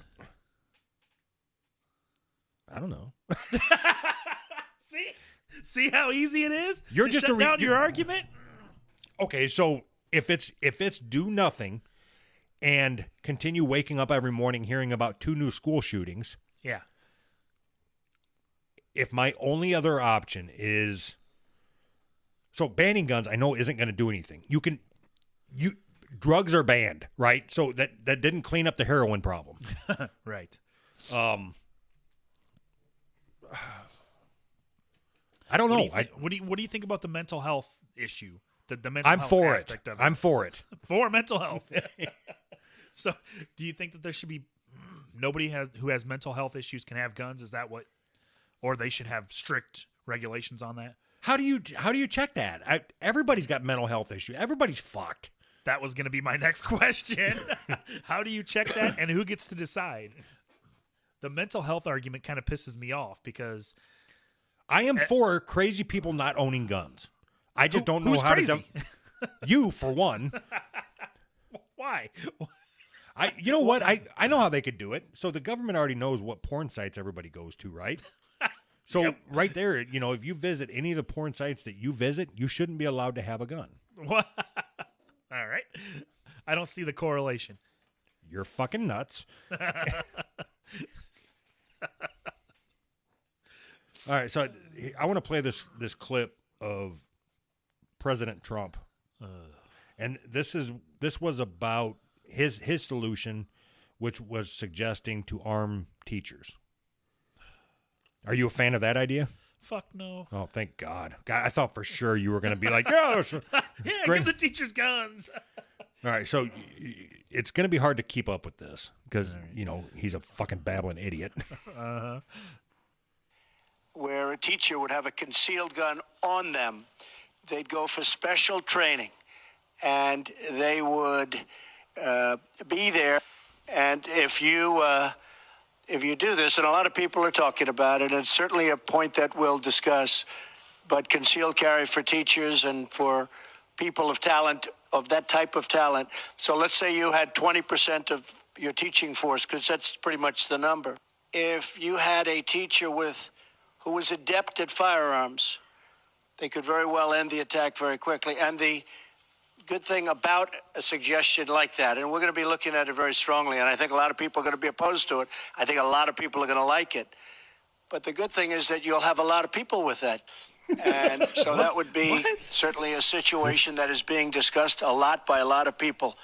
I don't know. See how easy it is? You're to just shut down your argument? Okay, so if it's do nothing and continue waking up every morning hearing about 2 new school shootings. Yeah. If my only other option is, so banning guns, I know isn't going to do anything. Drugs are banned, right? So that didn't clean up the heroin problem. Right. I don't know. What do you think about the mental health issue? The mental I'm health for aspect it. of it. I'm for it. For mental health. So, do you think that there should be nobody who has mental health issues can have guns? Is that what, or they should have strict regulations on that? How do you check that? Everybody's got mental health issues. Everybody's fucked. That was going to be my next question. How do you check that, and who gets to decide? The mental health argument kind of pisses me off because I am for crazy people not owning guns. I just don't know who's how crazy? to. You, for one. Why? You know what? I know how they could do it. So the government already knows what porn sites everybody goes to, right? So right there, if you visit any of the porn sites that you visit, you shouldn't be allowed to have a gun. What? All right. I don't see the correlation. You're fucking nuts. All right, so I want to play this clip of President Trump, and this was about his solution, which was suggesting to arm teachers. Are you a fan of that idea? Fuck no. Oh, thank God. God, I thought for sure you were going to be like, yeah, give the teachers guns. All right, so it's going to be hard to keep up with this because, he's a fucking babbling idiot. Uh-huh. Where a teacher would have a concealed gun on them. They'd go for special training, and they would be there. And if you do this, and a lot of people are talking about it, and it's certainly a point that we'll discuss, but concealed carry for teachers and for people of talent, of that type of talent. So let's say you had 20% of your teaching force, because that's pretty much the number. If you had a teacher who was adept at firearms, they could very well end the attack very quickly. And the good thing about a suggestion like that, and we're going to be looking at it very strongly, and I think a lot of people are going to be opposed to it. I think a lot of people are going to like it. But the good thing is that you'll have a lot of people with that. And so that would be certainly a situation that is being discussed a lot by a lot of people.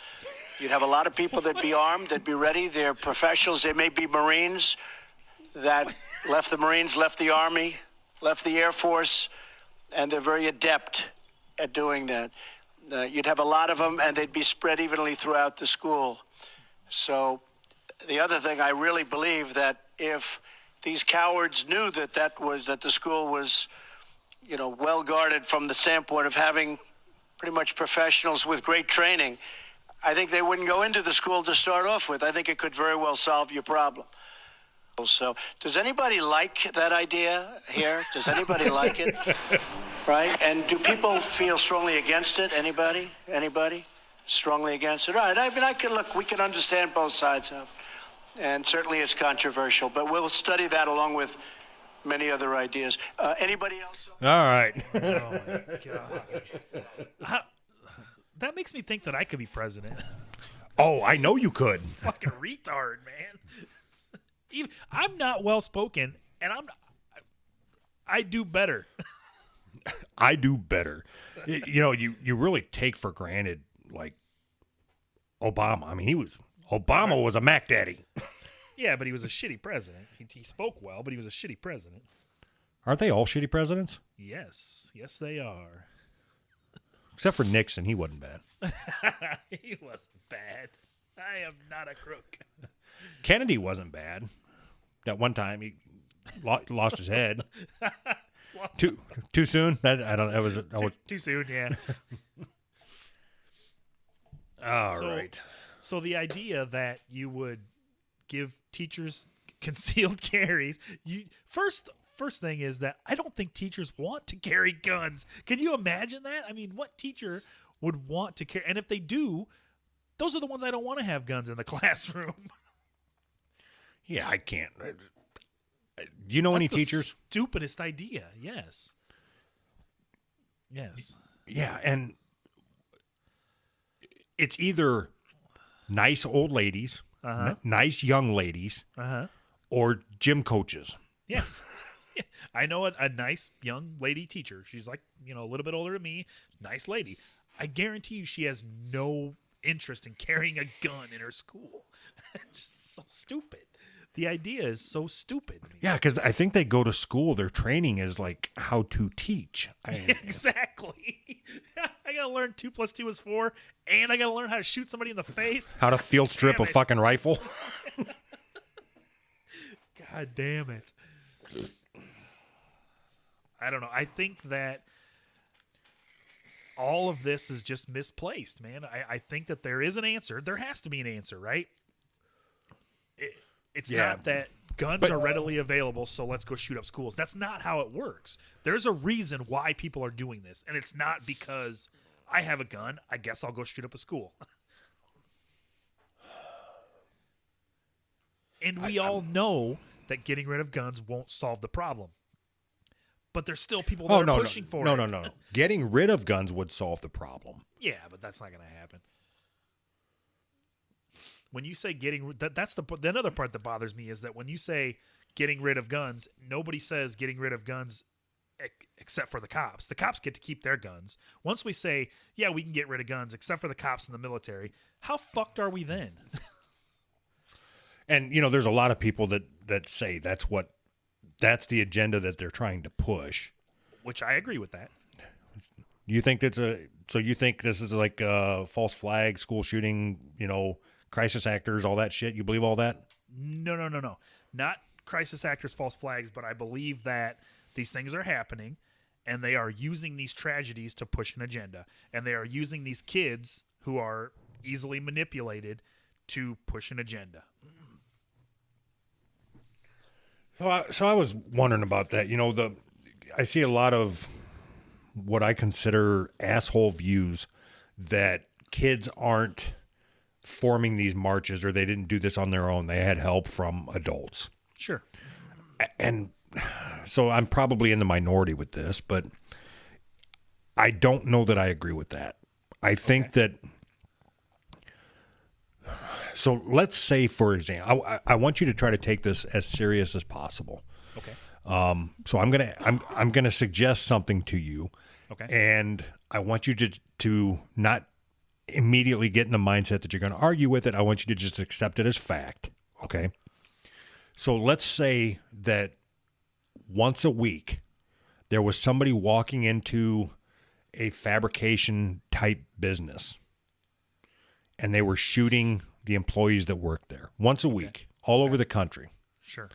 You'd have a lot of people that'd be armed, that'd be ready. They're professionals. They may be Marines that left the Marines, left the Army, left the Air Force, and they're very adept at doing that. You'd have a lot of them, and they'd be spread evenly throughout the school. So the other thing, I really believe that if these cowards knew that the school was, well guarded from the standpoint of having pretty much professionals with great training, I think they wouldn't go into the school to start off with. I think it could very well solve your problem. So, does anybody like that idea here? Does anybody like it? Right? And do people feel strongly against it? Anybody? Anybody? Strongly against it? All right. I mean, we can understand both sides of it. And certainly it's controversial, but we'll study that along with many other ideas. Anybody else? All right. Oh my God. That makes me think that I could be president. Oh, I know you could. Fucking retard, man. I'm not well spoken, and I do better. I do better. You know, you really take for granted, like, Obama. I mean, Obama was a Mac Daddy. Yeah, but he was a shitty president. He spoke well, but he was a shitty president. Aren't they all shitty presidents? Yes, they are. Except for Nixon, he wasn't bad. He wasn't bad. I am not a crook. Kennedy wasn't bad. That one time he lost his head. Too soon. That was too soon. Yeah. All right. So the idea that you would give teachers concealed carries, first thing is that I don't think teachers want to carry guns. Can you imagine that? I mean, what teacher would want to carry? And if they do, those are the ones I don't want to have guns in the classroom. Yeah, I can't. Do you know any teachers? Stupidest idea. Yes. Yeah, and it's either nice old ladies, nice young ladies, or gym coaches. Yes. Yeah. I know a nice young lady teacher. She's like, a little bit older than me. Nice lady. I guarantee you she has no interest in carrying a gun in her school. It's just so stupid. The idea is so stupid. Yeah, because I think they go to school. Their training is like how to teach. Exactly. I got to learn 2 + 2 is 4, and I got to learn how to shoot somebody in the face. How to field strip a fucking rifle. God damn it. I don't know. I think that all of this is just misplaced, man. I think that there is an answer. There has to be an answer, right? It's not that guns are readily available, so let's go shoot up schools. That's not how it works. There's a reason why people are doing this, and it's not because I have a gun, I guess I'll go shoot up a school. And we all know that getting rid of guns won't solve the problem. But there's still people that are pushing for it. No. Getting rid of guns would solve the problem. Yeah, but that's not going to happen. When you say that's the another part that bothers me is that when you say getting rid of guns, nobody says getting rid of guns except for the cops. The cops get to keep their guns. Once we say, yeah, we can get rid of guns except for the cops and the military, how fucked are we then? And, there's a lot of people that say that's the agenda that they're trying to push. Which I agree with that. You think you think this is like a false flag, school shooting, crisis actors, all that shit? You believe all that? No. Not crisis actors, false flags, but I believe that these things are happening and they are using these tragedies to push an agenda. And they are using these kids who are easily manipulated to push an agenda. So I was wondering about that. I see a lot of what I consider asshole views that kids aren't forming these marches or they didn't do this on their own. They had help from adults. Sure. And so I'm probably in the minority with this, but I don't know that I agree with that. I think that. So let's say, for example, I want you to try to take this as serious as possible. Okay. So I'm gonna suggest something to you. Okay. And I want you to not immediately get in the mindset that you're going to argue with it. I want you to just accept it as fact. Okay. So let's say that once a week there was somebody walking into a fabrication type business and they were shooting the employees that worked there once a week, all over the country. Sure.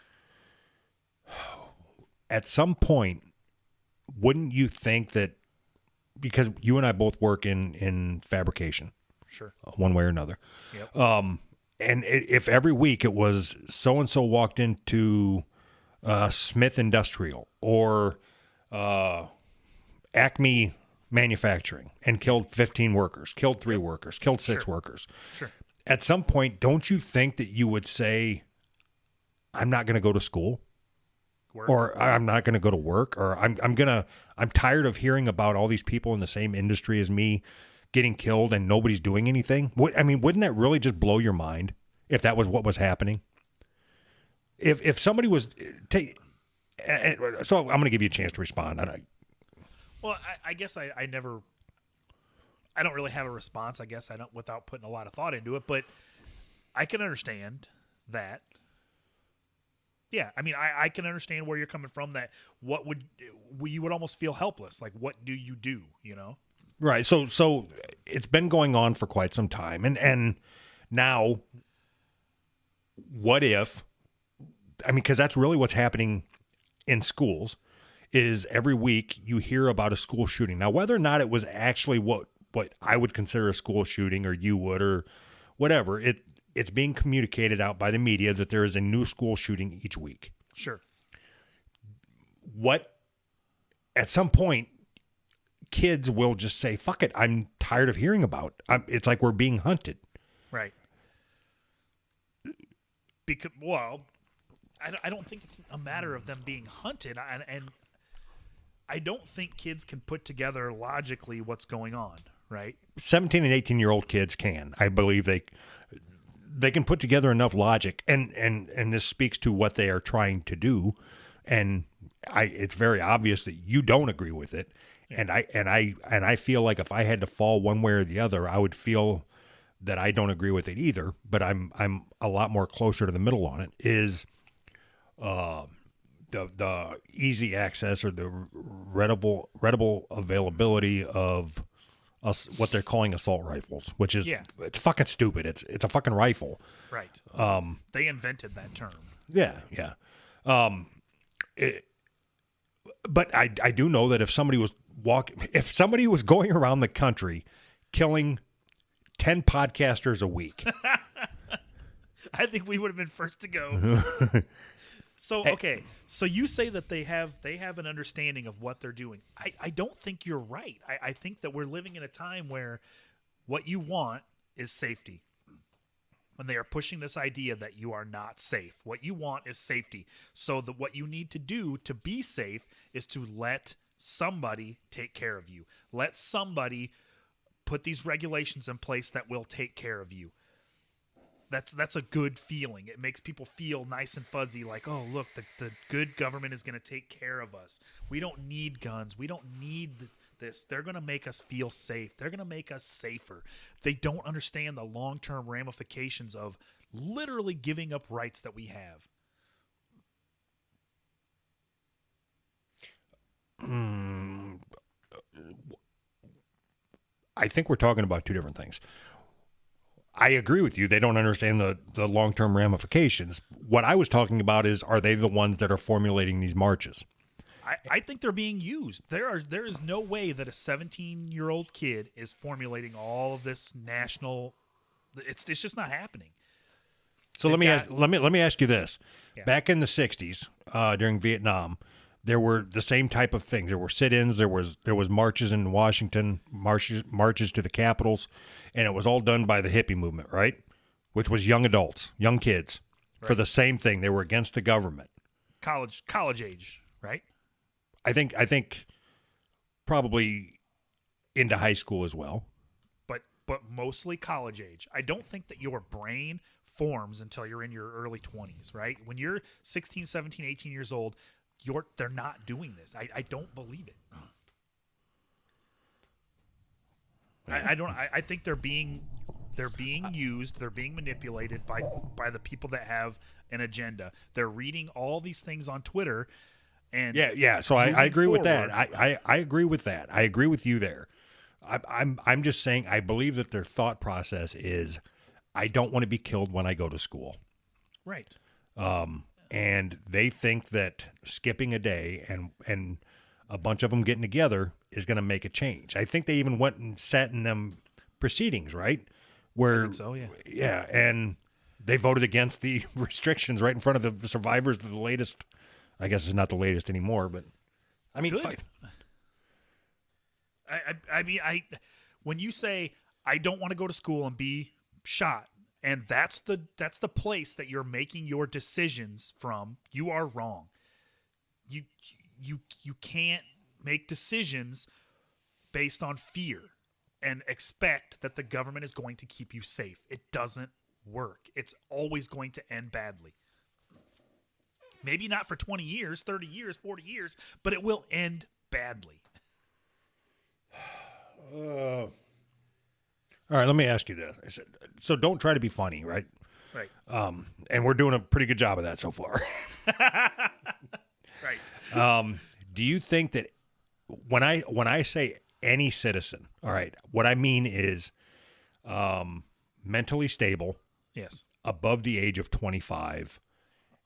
At some point, wouldn't you think that, because you and I both work in fabrication, Sure. one way or another. Yep. If every week it was so-and-so walked into Smith Industrial or Acme Manufacturing and killed 15 workers, killed 3 workers, killed 6 workers. Sure. At some point, don't you think that you would say, I'm not going to go to school? Work. Or I'm not going to go to work, or I'm tired of hearing about all these people in the same industry as me getting killed and nobody's doing anything. Wouldn't that really just blow your mind if that was what was happening? If somebody was so I'm going to give you a chance to respond. Well, I guess I don't really have a response. I guess I don't, without putting a lot of thought into it, but I can understand that. Yeah, I mean, I can understand where you're coming from. That you would almost feel helpless. Like, what do? You know? Right. So it's been going on for quite some time, and now, what if? I mean, because that's really what's happening in schools. Is every week you hear about a school shooting. Now, whether or not it was actually what I would consider a school shooting, or you would, or whatever, it's being communicated out by the media that there is a new school shooting each week. Sure. At some point, kids will just say, fuck it, I'm tired of hearing about it. It's like we're being hunted. Right. I don't think it's a matter of them being hunted. And I don't think kids can put together logically what's going on, right? 17 and 18-year-old kids can. I believe they can put together enough logic, and this speaks to what they are trying to do, and it's very obvious that you don't agree with it, and I feel like if I had to fall one way or the other, I would feel that I don't agree with it either, but I'm a lot more closer to the middle on it. Is the easy access or the readable availability of what they're calling assault rifles, which is it's fucking stupid. It's a fucking rifle. Right. They invented that term. Yeah. But I do know that if somebody was going around the country killing 10 podcasters a week, I think we would have been first to go. So, okay. So you say that they have an understanding of what they're doing. I don't think you're right. I think that we're living in a time where what you want is safety. When they are pushing this idea that you are not safe. What you want is safety. So that what you need to do to be safe is to let somebody take care of you. Let somebody put these regulations in place that will take care of you. That's a good feeling. It makes people feel nice and fuzzy, like, oh, look, the good government is going to take care of us. We don't need guns. We don't need this. They're going to make us feel safe. They're going to make us safer. They don't understand the long-term ramifications of literally giving up rights that we have. I think we're talking about two different things. I agree with you. They don't understand the long-term ramifications. What I was talking about is, are they the ones that are formulating these marches? I think they're being used. There is no way that a 17-year-old kid is formulating all of this national. It's just not happening. So let me ask you this. Yeah. Back in the 60s, during Vietnam, there were the same type of things. There were sit-ins. There was marches in Washington, marches to the capitals, and it was all done by the hippie movement, right? Which was young adults, young kids, right, for the same thing. They were against the government. College age, right? I think probably into high school as well. But mostly college age. I don't think that your brain forms until you're in your early 20s, right? When you're 16, 17, 18 years old, they're not doing this. I don't believe it. I think they're being used. They're being manipulated by the people that have an agenda. They're reading all these things on Twitter, and yeah. So I agree with that. I agree with that. I agree with you there. I'm just saying I believe that their thought process is, I don't want to be killed when I go to school. Right. And they think that skipping a day and a bunch of them getting together is going to make a change. I think they even went and sat in them proceedings, right? where think so, yeah. yeah, and they voted against the restrictions right in front of the survivors of the latest. I guess it's not the latest anymore, but I mean, Good. I mean, when you say I don't want to go to school and be shot, and that's the place that you're making your decisions from, you are wrong. You can't make decisions based on fear and expect that the government is going to keep you safe. It doesn't work. It's always going to end badly. Maybe not for 20 years, 30 years, 40 years, but it will end badly. All right, let me ask you this. I said, so don't try to be funny, right? Right. And we're doing a pretty good job of that so far. Right. Do you think that when I say any citizen, all right, what I mean is mentally stable, Yes. above the age of 25,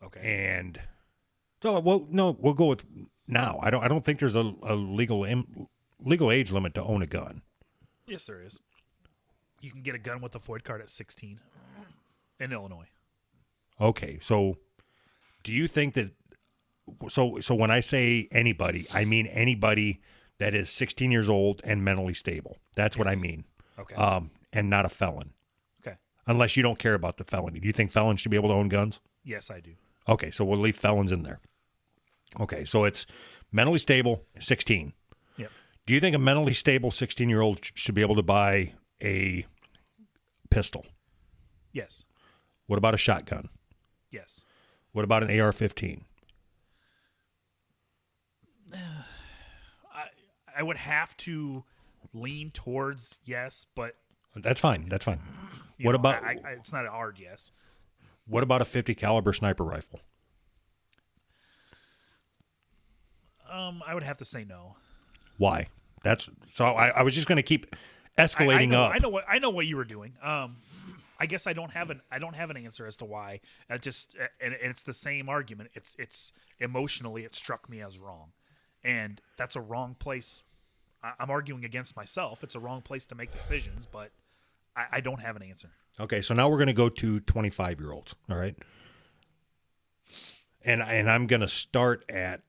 Okay. and so we'll go with now. I don't think there's a legal age limit to own a gun. Yes, there is. You can get a gun with a FOID card at 16 in Illinois. Okay, so do you think that so when I say anybody, I mean anybody that is 16 years old and mentally stable. That's what I mean. Okay. And not a felon. Okay. Unless you don't care about the felony. Do you think felons should be able to own guns? Yes, I do. Okay, so we'll leave felons in there. Okay, so it's mentally stable, 16. Yep. Do you think a mentally stable 16-year-old should be able to buy a pistol? Yes. What about a shotgun? Yes. What about an AR-15? I would have to lean towards yes, but That's fine. That's fine. you What know, about it's not a hard yes. what about a 50 caliber sniper rifle? I would have to say no. Why? That's so. I was just going to keep escalating up. I know what you were doing. I guess I don't have an answer as to why. And it's the same argument. It's emotionally it struck me as wrong, and that's a wrong place. I'm arguing against myself. It's a wrong place to make decisions, but I don't have an answer. Okay, so now we're going to go to 25-year-olds. All right, and I'm going to start at.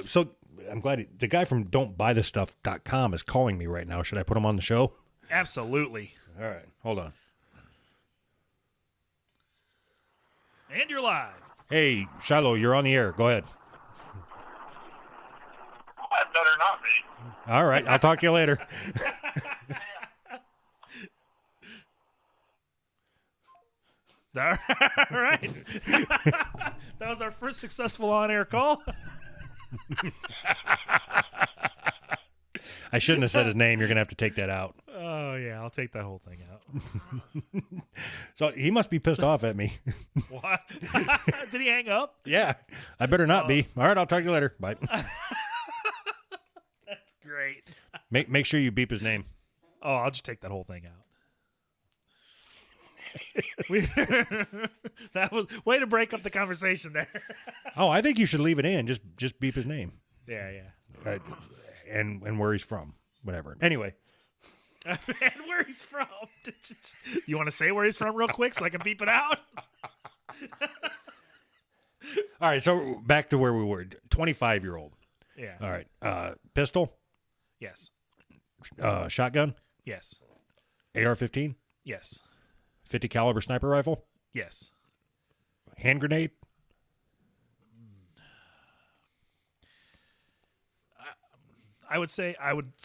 So I'm glad the guy from Don'tBuyThisStuff.com is calling me right now. Should I put him on the show? Absolutely. All right, hold on. And you're live. Hey, Shiloh, you're on the air. Go ahead. That better not be. All right, I'll talk to you later. All right. That was our first successful on-air call. I shouldn't have said his name. You're going to have to take that out. Oh, yeah. I'll take that whole thing out. So he must be pissed off at me. What? Did he hang up? Yeah, I better not be. All right, I'll talk to you later. Bye. That's great. Make sure you beep his name. Oh, I'll just take that whole thing out. That was way to break up the conversation there. Oh, I think you should leave it in. Just beep his name. Yeah. And where he's from. Whatever. Anyway. And where he's from. You want to say where he's from real quick so I can beep it out? All right, so back to where we were. 25-year-old. Yeah. All right. Pistol? Yes. Shotgun? Yes. AR-15? Yes. 50 caliber sniper rifle? Yes. Hand grenade? I would say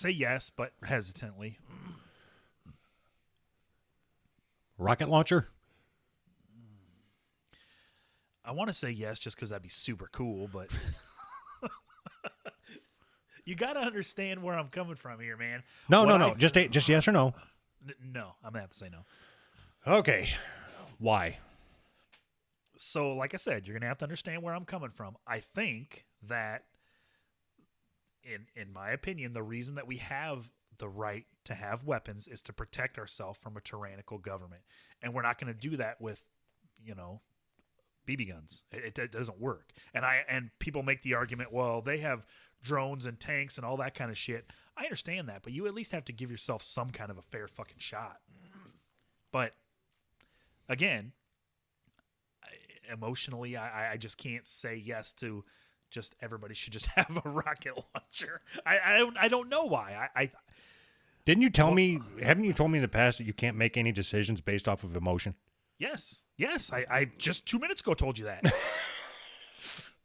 yes, but hesitantly. Rocket launcher? I want to say yes just because that'd be super cool, but you got to understand where I'm coming from here, man. No. Just yes or no. No, I'm going to have to say no. Okay. Why? So, like I said, you're going to have to understand where I'm coming from. I think that, in my opinion, the reason that we have the right to have weapons is to protect ourselves from a tyrannical government. And we're not going to do that with, BB guns. It doesn't work. And people make the argument, well, they have drones and tanks and all that kind of shit. I understand that, but you at least have to give yourself some kind of a fair fucking shot. But again, emotionally, I just can't say yes to just everybody should just have a rocket launcher. I don't know why. Didn't you tell me? Haven't you told me in the past that you can't make any decisions based off of emotion? Yes. I just 2 minutes ago told you that.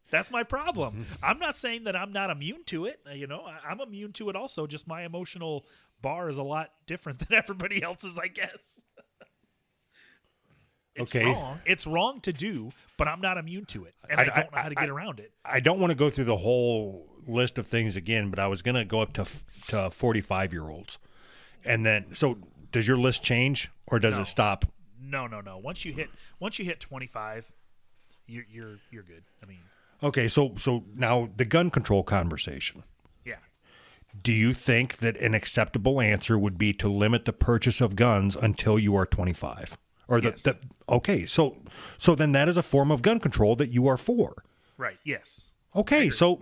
That's my problem. I'm not saying that I'm not immune to it. I'm immune to it also. Just my emotional bar is a lot different than everybody else's, I guess. It's wrong. It's wrong to do, but I'm not immune to it, and I don't know how to get around it. I don't want to go through the whole list of things again, but I was going to go up to 45-year-olds, and then so does your list change or does it stop? No. Once you hit 25, you're good. I mean, okay. So now the gun control conversation. Yeah. Do you think that an acceptable answer would be to limit the purchase of guns until you are 25? Or yes. Okay, so then that is a form of gun control that you are for. Right. Yes. Okay, so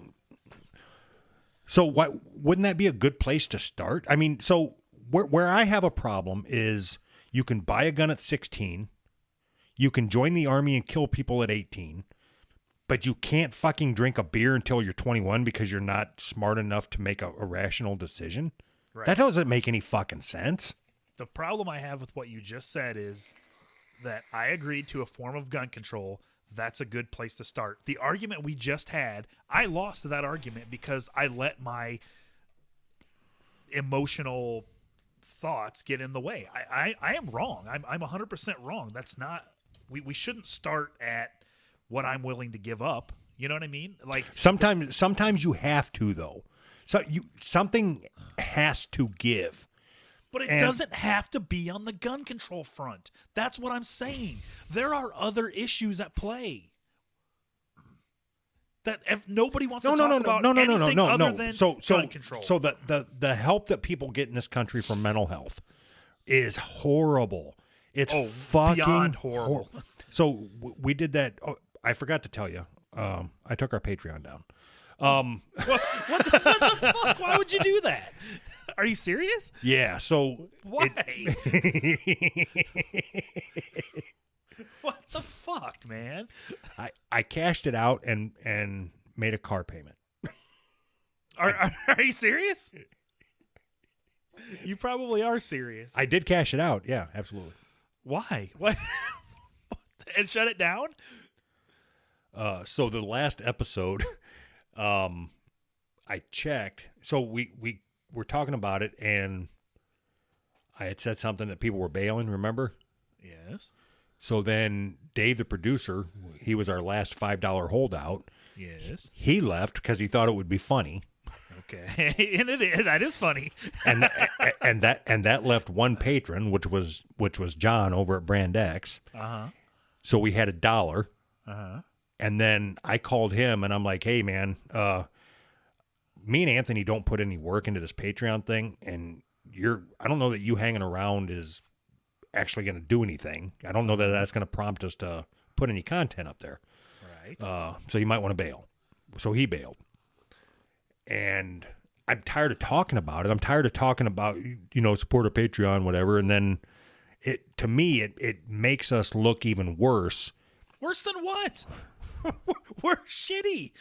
why wouldn't that be a good place to start? I mean, so where I have a problem is you can buy a gun at 16, you can join the army and kill people at 18, but you can't fucking drink a beer until you're 21 because you're not smart enough to make a rational decision. Right. That doesn't make any fucking sense. The problem I have with what you just said is that I agreed to a form of gun control. That's a good place to start. The argument we just had, I lost that argument because I let my emotional thoughts get in the way. I am wrong. I'm 100% wrong. That's not, we shouldn't start at what I'm willing to give up. You know what I mean? Like sometimes you have to, though. So something has to give. But it doesn't have to be on the gun control front. That's what I'm saying. There are other issues at play. That if nobody wants to talk about anything other than gun control. So the help that people get in this country for mental health is horrible. It's fucking beyond horrible. So we did that. Oh, I forgot to tell you. I took our Patreon down. What the fuck? Why would you do that? Are you serious? Yeah. So why? What the fuck, man? I cashed it out and made a car payment. Are you serious? You probably are serious. I did cash it out. Yeah, absolutely. Why? What? And shut it down? So the last episode, I checked. So we were talking about it, and I had said something that people were bailing, remember? Yes. So then Dave, the producer, he was our last $5 holdout. Yes. He left because he thought it would be funny. Okay. And it is. That is funny. and that left one patron, which was John over at Brand X. Uh-huh. So we had $1. Uh-huh. And then I called him, and I'm like, hey, man, me and Anthony don't put any work into this Patreon thing, and I don't know that you hanging around is actually going to do anything. I don't know that that's going to prompt us to put any content up there. Right. So you might want to bail. So he bailed. And I'm tired of talking about it. I'm tired of talking about, support a Patreon, whatever. And then to me, it makes us look even worse. Worse than what? We're shitty.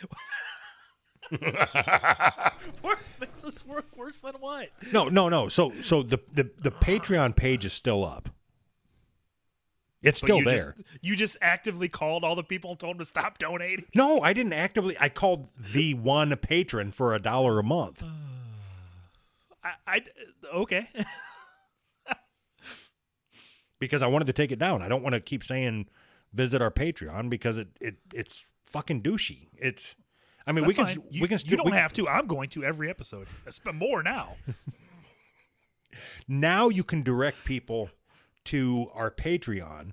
Makes us work worse than what? No. So the Patreon page is still up. It's still there. You just actively called all the people and told them to stop donating? No, I didn't actively. I called the one patron for $1 a month. Okay. Because I wanted to take it down. I don't want to keep saying visit our Patreon because it's fucking douchey. We can you don't have to. I'm going to every episode. I spend more now. Now you can direct people to our Patreon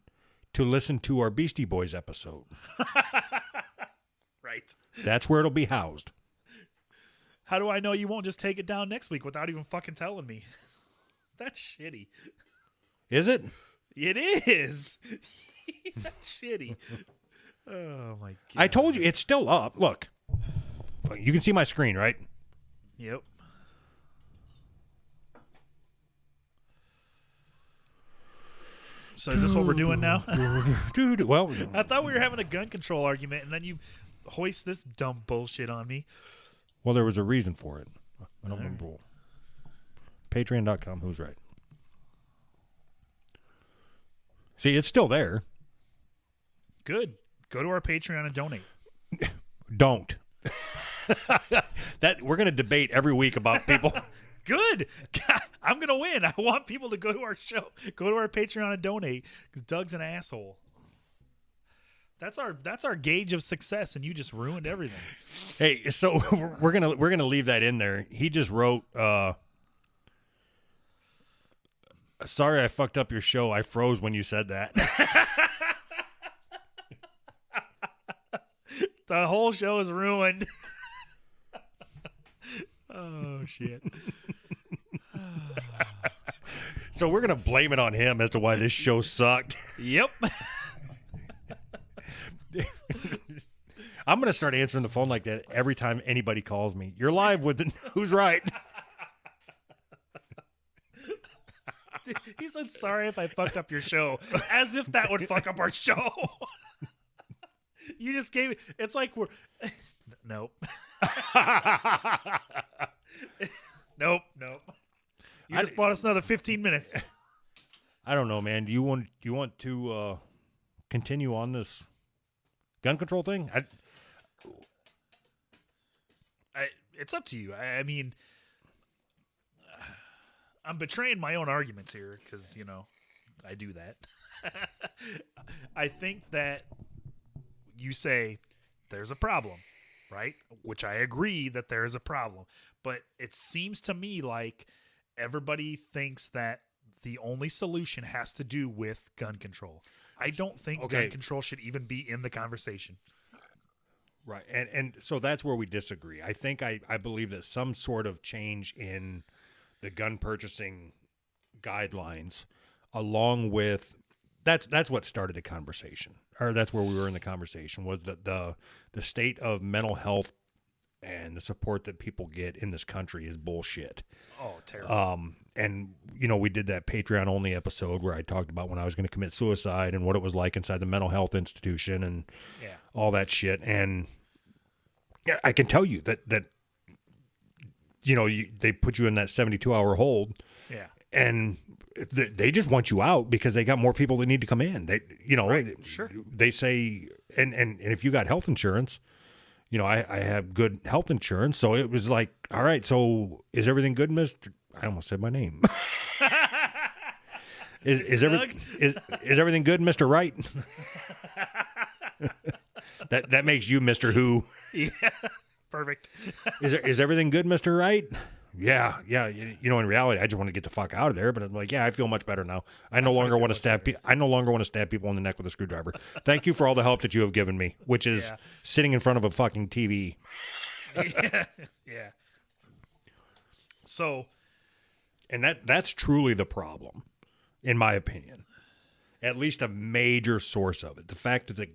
to listen to our Beastie Boys episode. Right. That's where it'll be housed. How do I know you won't just take it down next week without even fucking telling me? That's shitty. Is it? It is. That's shitty. Oh my god. I told you it's still up. Look. You can see my screen, right? Yep. So is this what we're doing now? Dude, well, I thought we were having a gun control argument, and then you hoist this dumb bullshit on me. well, there was a reason for it. I don't remember. Patreon.com. Who's right? See, it's still there. Good. Go to our Patreon and donate. Don't. That we're going to debate every week about people. Good. God, I'm going to win. I want people to go to our show. Go to our Patreon and donate because Doug's an asshole. That's our gauge of success, and you just ruined everything. Hey, so we're gonna leave that in there. He just wrote, "Sorry, I fucked up your show. I froze when you said that." The whole show is ruined. Oh shit. So we're gonna blame it on him as to why this show sucked. Yep. I'm gonna start answering the phone like that every time anybody calls me. You're live with the Who's Right. He said, "Sorry if I fucked up your show," as if that would fuck up our show. You just gave it. It's like we're. Nope. Nope. You just bought us another 15 minutes. I don't know, man. Do you want to continue on this gun control thing? It's up to you. I mean, I'm betraying my own arguments here because, I do that. I think that you say there's a problem, right? Which I agree that there is a problem. But it seems to me like everybody thinks that the only solution has to do with gun control. I don't think gun control should even be in the conversation. Right. And so that's where we disagree. I think I believe that some sort of change in the gun purchasing guidelines, along with that's what started the conversation, or that's where we were in the conversation, was that the state of mental health and the support that people get in this country is bullshit. Oh, terrible. And we did that Patreon only episode where I talked about when I was going to commit suicide and what it was like inside the mental health institution and all that shit. And I can tell you that they put you in that 72-hour hold. Yeah. And they just want you out because they got more people that need to come in. They, right, sure. They say, and if you got health insurance, I have good health insurance. So it was like, all right, so is everything good, Mr. I almost said my name. Is everything good, Mr. Right? That makes you Mr. Who. Yeah. Perfect. Is everything good, Mr. Right? Yeah. In reality, I just want to get the fuck out of there. But I'm like, I feel much better now. I no longer want to stab people in the neck with a screwdriver. Thank you for all the help that you have given me, which is sitting in front of a fucking TV. Yeah. So, and that's truly the problem, in my opinion. At least a major source of it. The fact that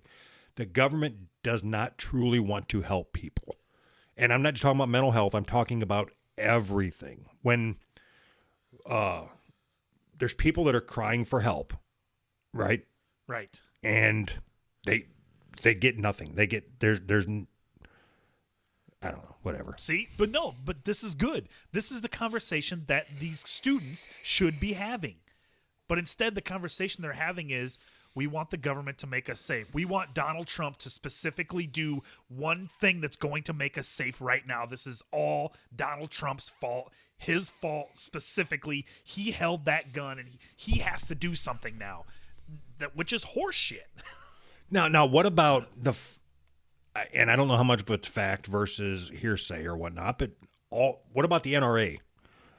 the government does not truly want to help people. And I'm not just talking about mental health. I'm talking about everything. When there's people that are crying for help, right? Right. And they get nothing. They get there's I don't know, whatever. See, but this is good. This is the conversation that these students should be having. But instead, the conversation they're having is, we want the government to make us safe. We want Donald Trump to specifically do one thing that's going to make us safe right now. This is all Donald Trump's fault, his fault specifically. He held that gun, and he has to do something now, which is horseshit. Now, what about and I don't know how much of it's fact versus hearsay or whatnot, but what about the NRA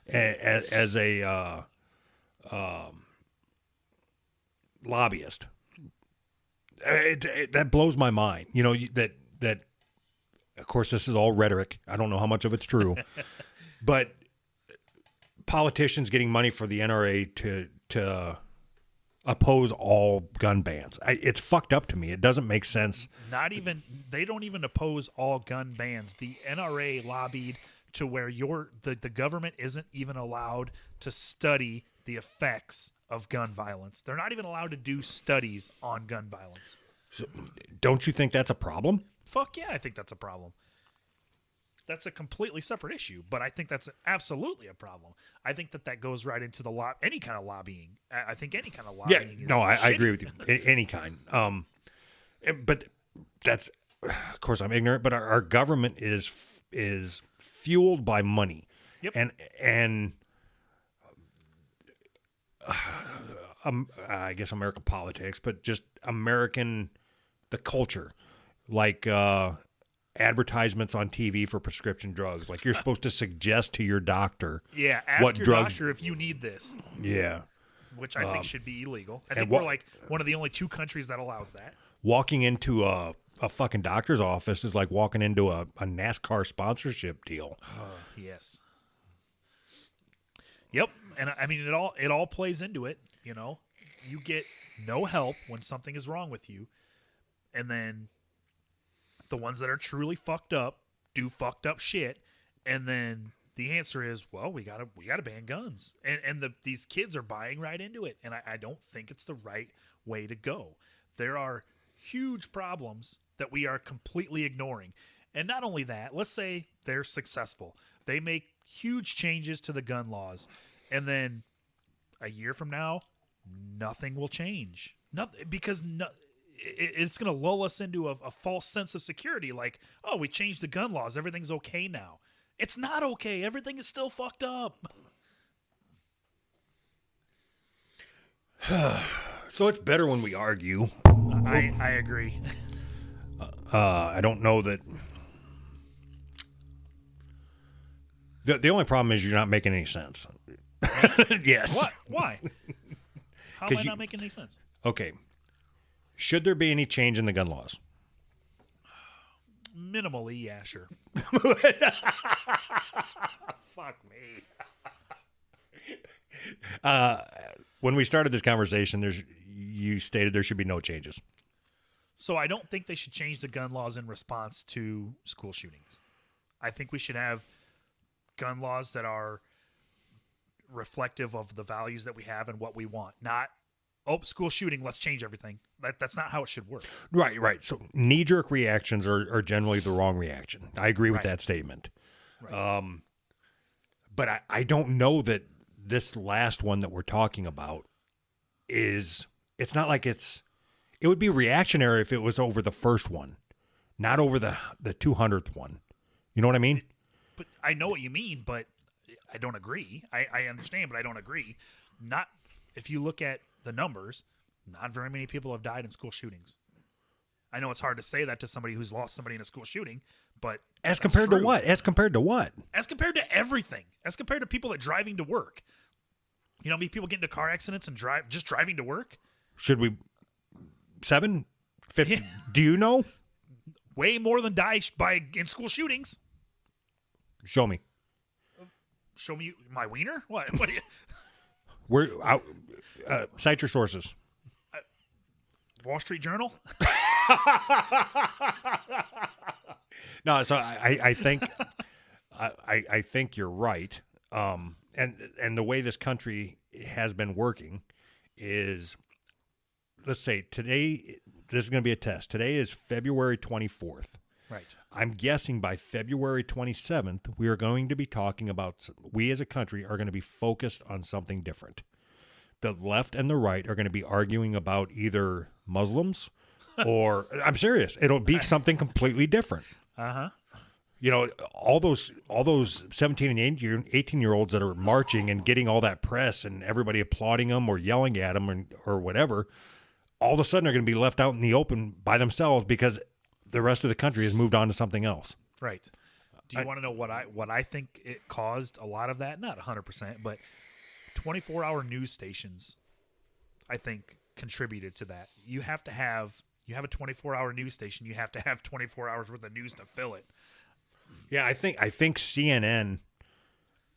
as a lobbyist? That blows my mind. That of course this is all rhetoric. I don't know how much of it's true, but politicians getting money for the NRA to oppose all gun bans. It's fucked up to me. It doesn't make sense. They don't even oppose all gun bans. The NRA lobbied to where the government isn't even allowed to study the effects of gun violence. They're not even allowed to do studies on gun violence. So, don't you think that's a problem? Fuck yeah, I think that's a problem. That's a completely separate issue, but I think that's absolutely a problem. I think that goes right into the any kind of lobbying. I think any kind of lobbying. Yeah, I shitty. agree with you. Any kind. But that's, of course, I'm ignorant. But our government is fueled by money, Yep. and I guess American politics, but just the culture, like advertisements on TV for prescription drugs. Like you're supposed to suggest to your doctor, ask what your drugs, doctor if you need this. Yeah, which I think should be illegal. I and think we're like one of the only 2 countries that allows that. Walking into a fucking doctor's office is like walking into a NASCAR sponsorship deal. Yes. Yep, and I mean it all plays into it. You know, you get no help when something is wrong with you, and then the ones that are truly fucked up do fucked up shit, and then the answer is, well, we gotta ban guns, and these kids are buying right into it, and I don't think it's the right way to go. There are huge problems that we are completely ignoring, and not only that, let's say they're successful, they make huge changes to the gun laws, and then a year from now, nothing will change. Nothing, because it's going to lull us into a false sense of security. Like, oh, we changed the gun laws. Everything's okay now. It's not okay. Everything is still fucked up. So it's better when we argue. I agree. I don't know that. The only problem is you're not making any sense. Yes. What? Why? How am I 'Cause not making any sense? Okay. Should there be any change in the gun laws? Minimally, yeah, sure. Fuck me. When we started this conversation, you stated there should be no changes. So I don't think they should change the gun laws in response to school shootings. I think we should have gun laws that are reflective of the values that we have and what we want. Not, oh, school shooting, let's change everything. That's not how it should work. Right. So knee-jerk reactions are generally the wrong reaction. I agree with that statement. Right. But I don't know that this last one that we're talking about it's not like it would be reactionary if it was over the first one, not over the 200th one. You know what I mean? But I know what you mean, but I don't agree. I understand, but I don't agree. Not if you look at the numbers, not very many people have died in school shootings. I know it's hard to say that to somebody who's lost somebody in a school shooting, but as compared to what? As compared to what? As compared to everything. As compared to people that driving to work. You know how many people get into car accidents and just driving to work? Should we 7? 50? Yeah. Do you know? Way more than die in school shootings. Show me. Show me my wiener? What? What? Cite your sources. Wall Street Journal? No, so I think I think you're right. And the way this country has been working is, let's say today, this is going to be a test. Today is February 24th. Right. I'm guessing by February 27th, we are going to be talking about, we as a country are going to be focused on something different. The left and the right are going to be arguing about either Muslims or, I'm serious, it'll be something completely different. Uh-huh. You know, all those 17 and 18-year-olds that are marching and getting all that press and everybody applauding them or yelling at them or whatever, all of a sudden are going to be left out in the open by themselves because the rest of the country has moved on to something else. Right. Do you want to know what I think it caused a lot of that? Not 100%, but 24-hour news stations, I think, contributed to that. You have a 24-hour news station. You have to have 24 hours worth of news to fill it. Yeah, I think CNN.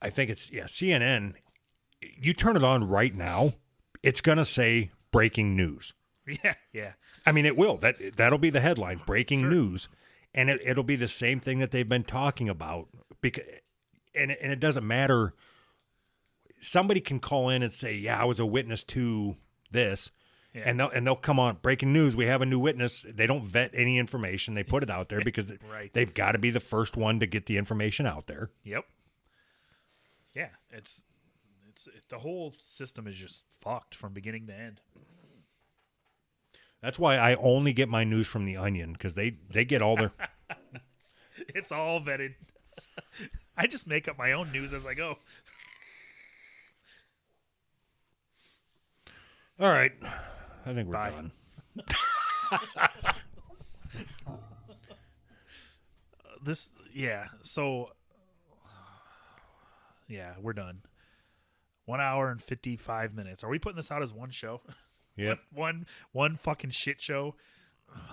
I think it's CNN. You turn it on right now, it's gonna say breaking news. Yeah. I mean, it will. That'll be the headline: breaking news, and it'll be the same thing that they've been talking about. Because, and it doesn't matter. somebody can call in and say, yeah, I was a witness to this. Yeah. And they'll come on, breaking news, we have a new witness. They don't vet any information. They put it out there because Right. they've got to be the first one to get the information out there. Yep. Yeah, it's the whole system is just fucked from beginning to end. That's why I only get my news from The Onion, because they get all their... It's all vetted. I just make up my own news as I go. All right. I think we're Bye. done. We're done. 1 hour and 55 minutes. Are we putting this out as one show? Yep. One fucking shit show.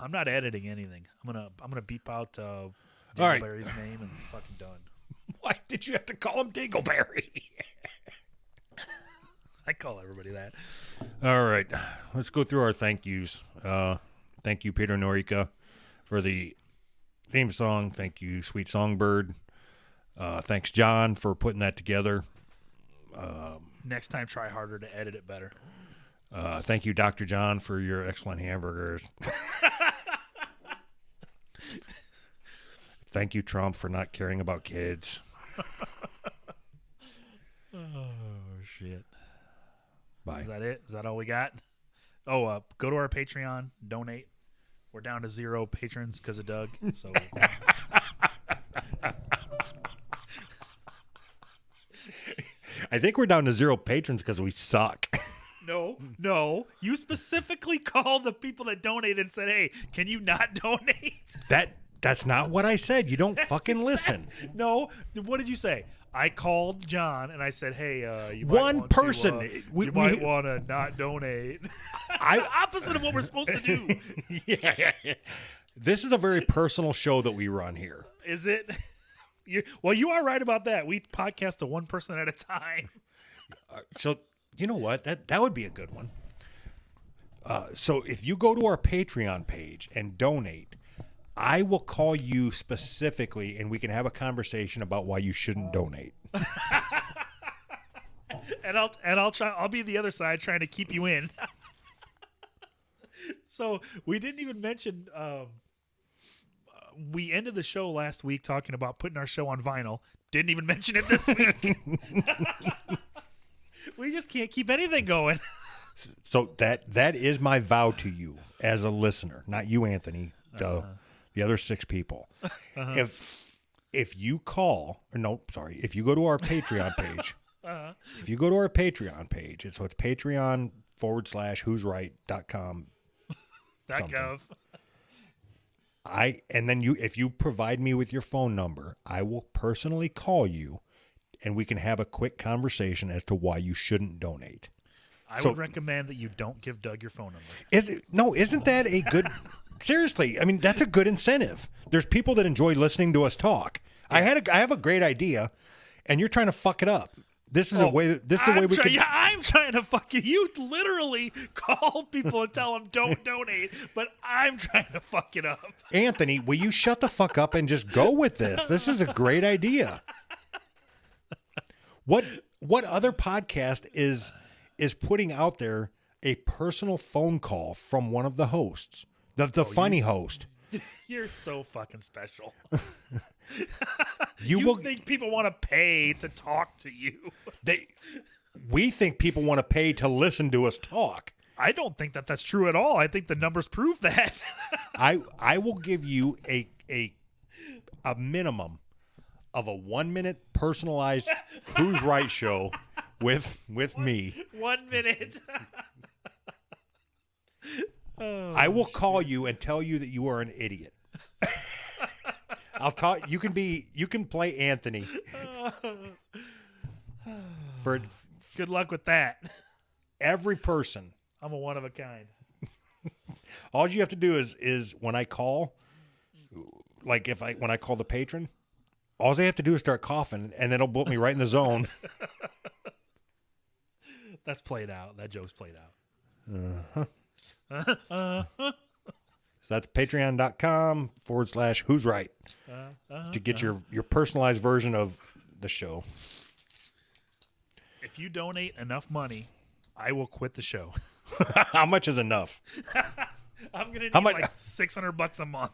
I'm not editing anything. I'm gonna beep out Dingleberry's name and fucking done. Why did you have to call him Dingleberry? I call everybody that. All right. Let's go through our thank yous. Thank you, Peter Norica, for the theme song. Thank you, Sweet Songbird. Thanks, John, for putting that together. Next time, try harder to edit it better. Thank you, Dr. John, for your excellent hamburgers. Thank you, Trump, for not caring about kids. Oh, shit. Bye. Is that it? Is that all we got? Oh, go to our Patreon, donate. We're down to 0 patrons because of Doug. So I think we're down to 0 patrons because we suck. No. You specifically called the people that donated and said, "Hey, can you not donate?" That's not what I said. You don't fucking listen. No. What did you say? I called John and I said, "Hey, you might One want person. To, you might want to not donate." It's the opposite of what we're supposed to do. Yeah. This is a very personal show that we run here. Is it? You are right about that. We podcast to one person at a time. So you know what? That would be a good one. So if you go to our Patreon page and donate, I will call you specifically, and we can have a conversation about why you shouldn't donate. and I'll try. I'll be the other side trying to keep you in. So we didn't even mention. We ended the show last week talking about putting our show on vinyl. Didn't even mention it this week. We just can't keep anything going. So that is my vow to you as a listener, not you, Anthony. The other 6 people. If you call, if you go to our Patreon page, if you go to our Patreon page, it's Patreon.com/who'sright.com. .gov. And then if you provide me with your phone number, I will personally call you, and we can have a quick conversation as to why you shouldn't donate. I would recommend that you don't give Doug your phone number. Isn't that a good? Seriously, I mean, that's a good incentive. There's people that enjoy listening to us talk. Yeah. I have a great idea, and you're trying to fuck it up. This is the way. This is the way we can. Yeah, I'm trying to fuck you. You literally call people and tell them don't donate, but I'm trying to fuck it up. Anthony, will you shut the fuck up and just go with this? This is a great idea. What other podcast is putting out there a personal phone call from one of the hosts, the funny host? You're so fucking special. You think people want to pay to talk to you? We think people want to pay to listen to us talk. I don't think that that's true at all. I think the numbers prove that. I will give you a minimum of a 1-minute personalized Who's Right show with me. 1 minute. I will call you and tell you that you are an idiot. I'll talk. You can play Anthony. Good luck with that. Every person. I'm a one of a kind. All you have to do is when I call, like when I call the patron, all they have to do is start coughing, and then it'll put me right in the zone. That's played out. That joke's played out. So that's patreon.com/who's right to get your personalized version of the show. you donate enough money, I will quit the show. How much is enough? I'm gonna need How much- like $600 a month.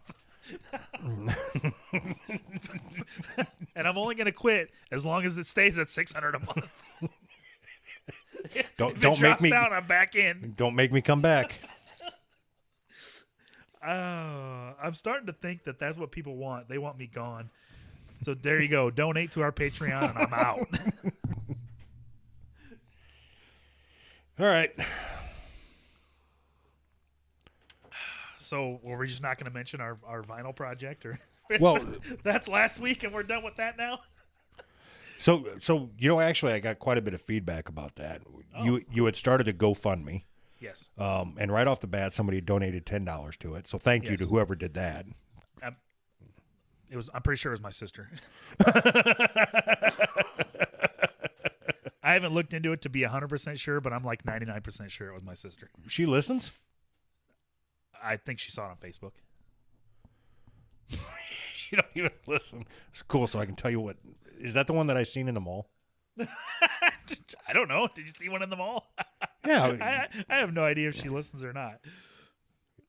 And I'm only gonna quit as long as it stays at $600 a month. Don't If it make drops me down, I'm back in. don't make me come back. I'm starting to think that that's what people want. They want me gone. So there you go. Donate to our Patreon, and I'm out. All right. So were we just not going to mention our vinyl project, or Well, that's last week and we're done with that now? so actually, I got quite a bit of feedback about that. Oh. You had started a GoFundMe, Yes. and right off the bat, somebody donated $10 to it. So thank you Yes. to whoever did that. I'm pretty sure it was my sister. I haven't looked into it to be 100% sure, but I'm like 99% sure it was my sister. She listens. I think she saw it on Facebook. She don't even listen. It's cool. So I can tell you what. Is that the one that I seen in the mall? I don't know. Did you see one in the mall? Yeah. I have no idea if she listens or not.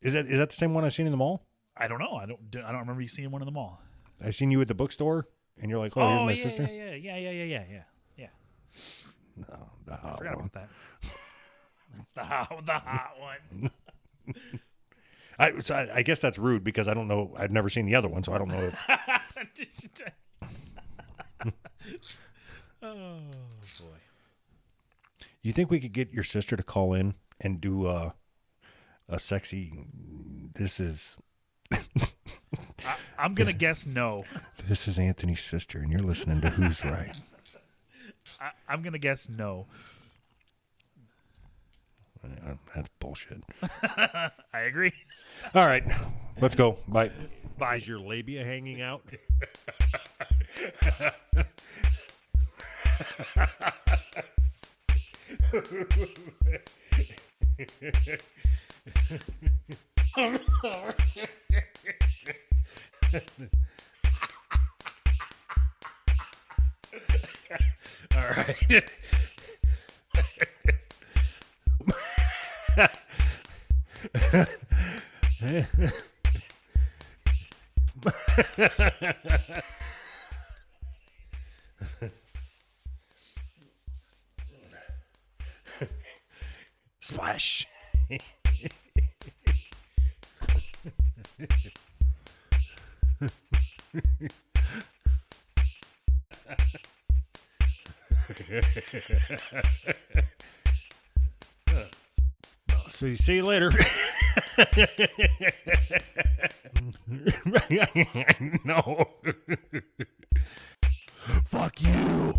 Is that the same one I seen in the mall? I don't know. I don't remember you seeing one in the mall. I seen you at the bookstore, and you're like, "Oh, here's my yeah, sister." Yeah. No, the I hot forgot one. about that. The hot one. I guess that's rude because I don't know. I've never seen the other one, so I don't know. Oh boy. You think we could get your sister to call in and do a sexy? This is I'm gonna guess no. this is Anthony's sister, and you're listening to Who's Right. I'm gonna guess no. That's bullshit. I agree. All right, let's go. Bye. Bye. Is your labia hanging out? All right. Splash. So you see you later. No. Fuck you.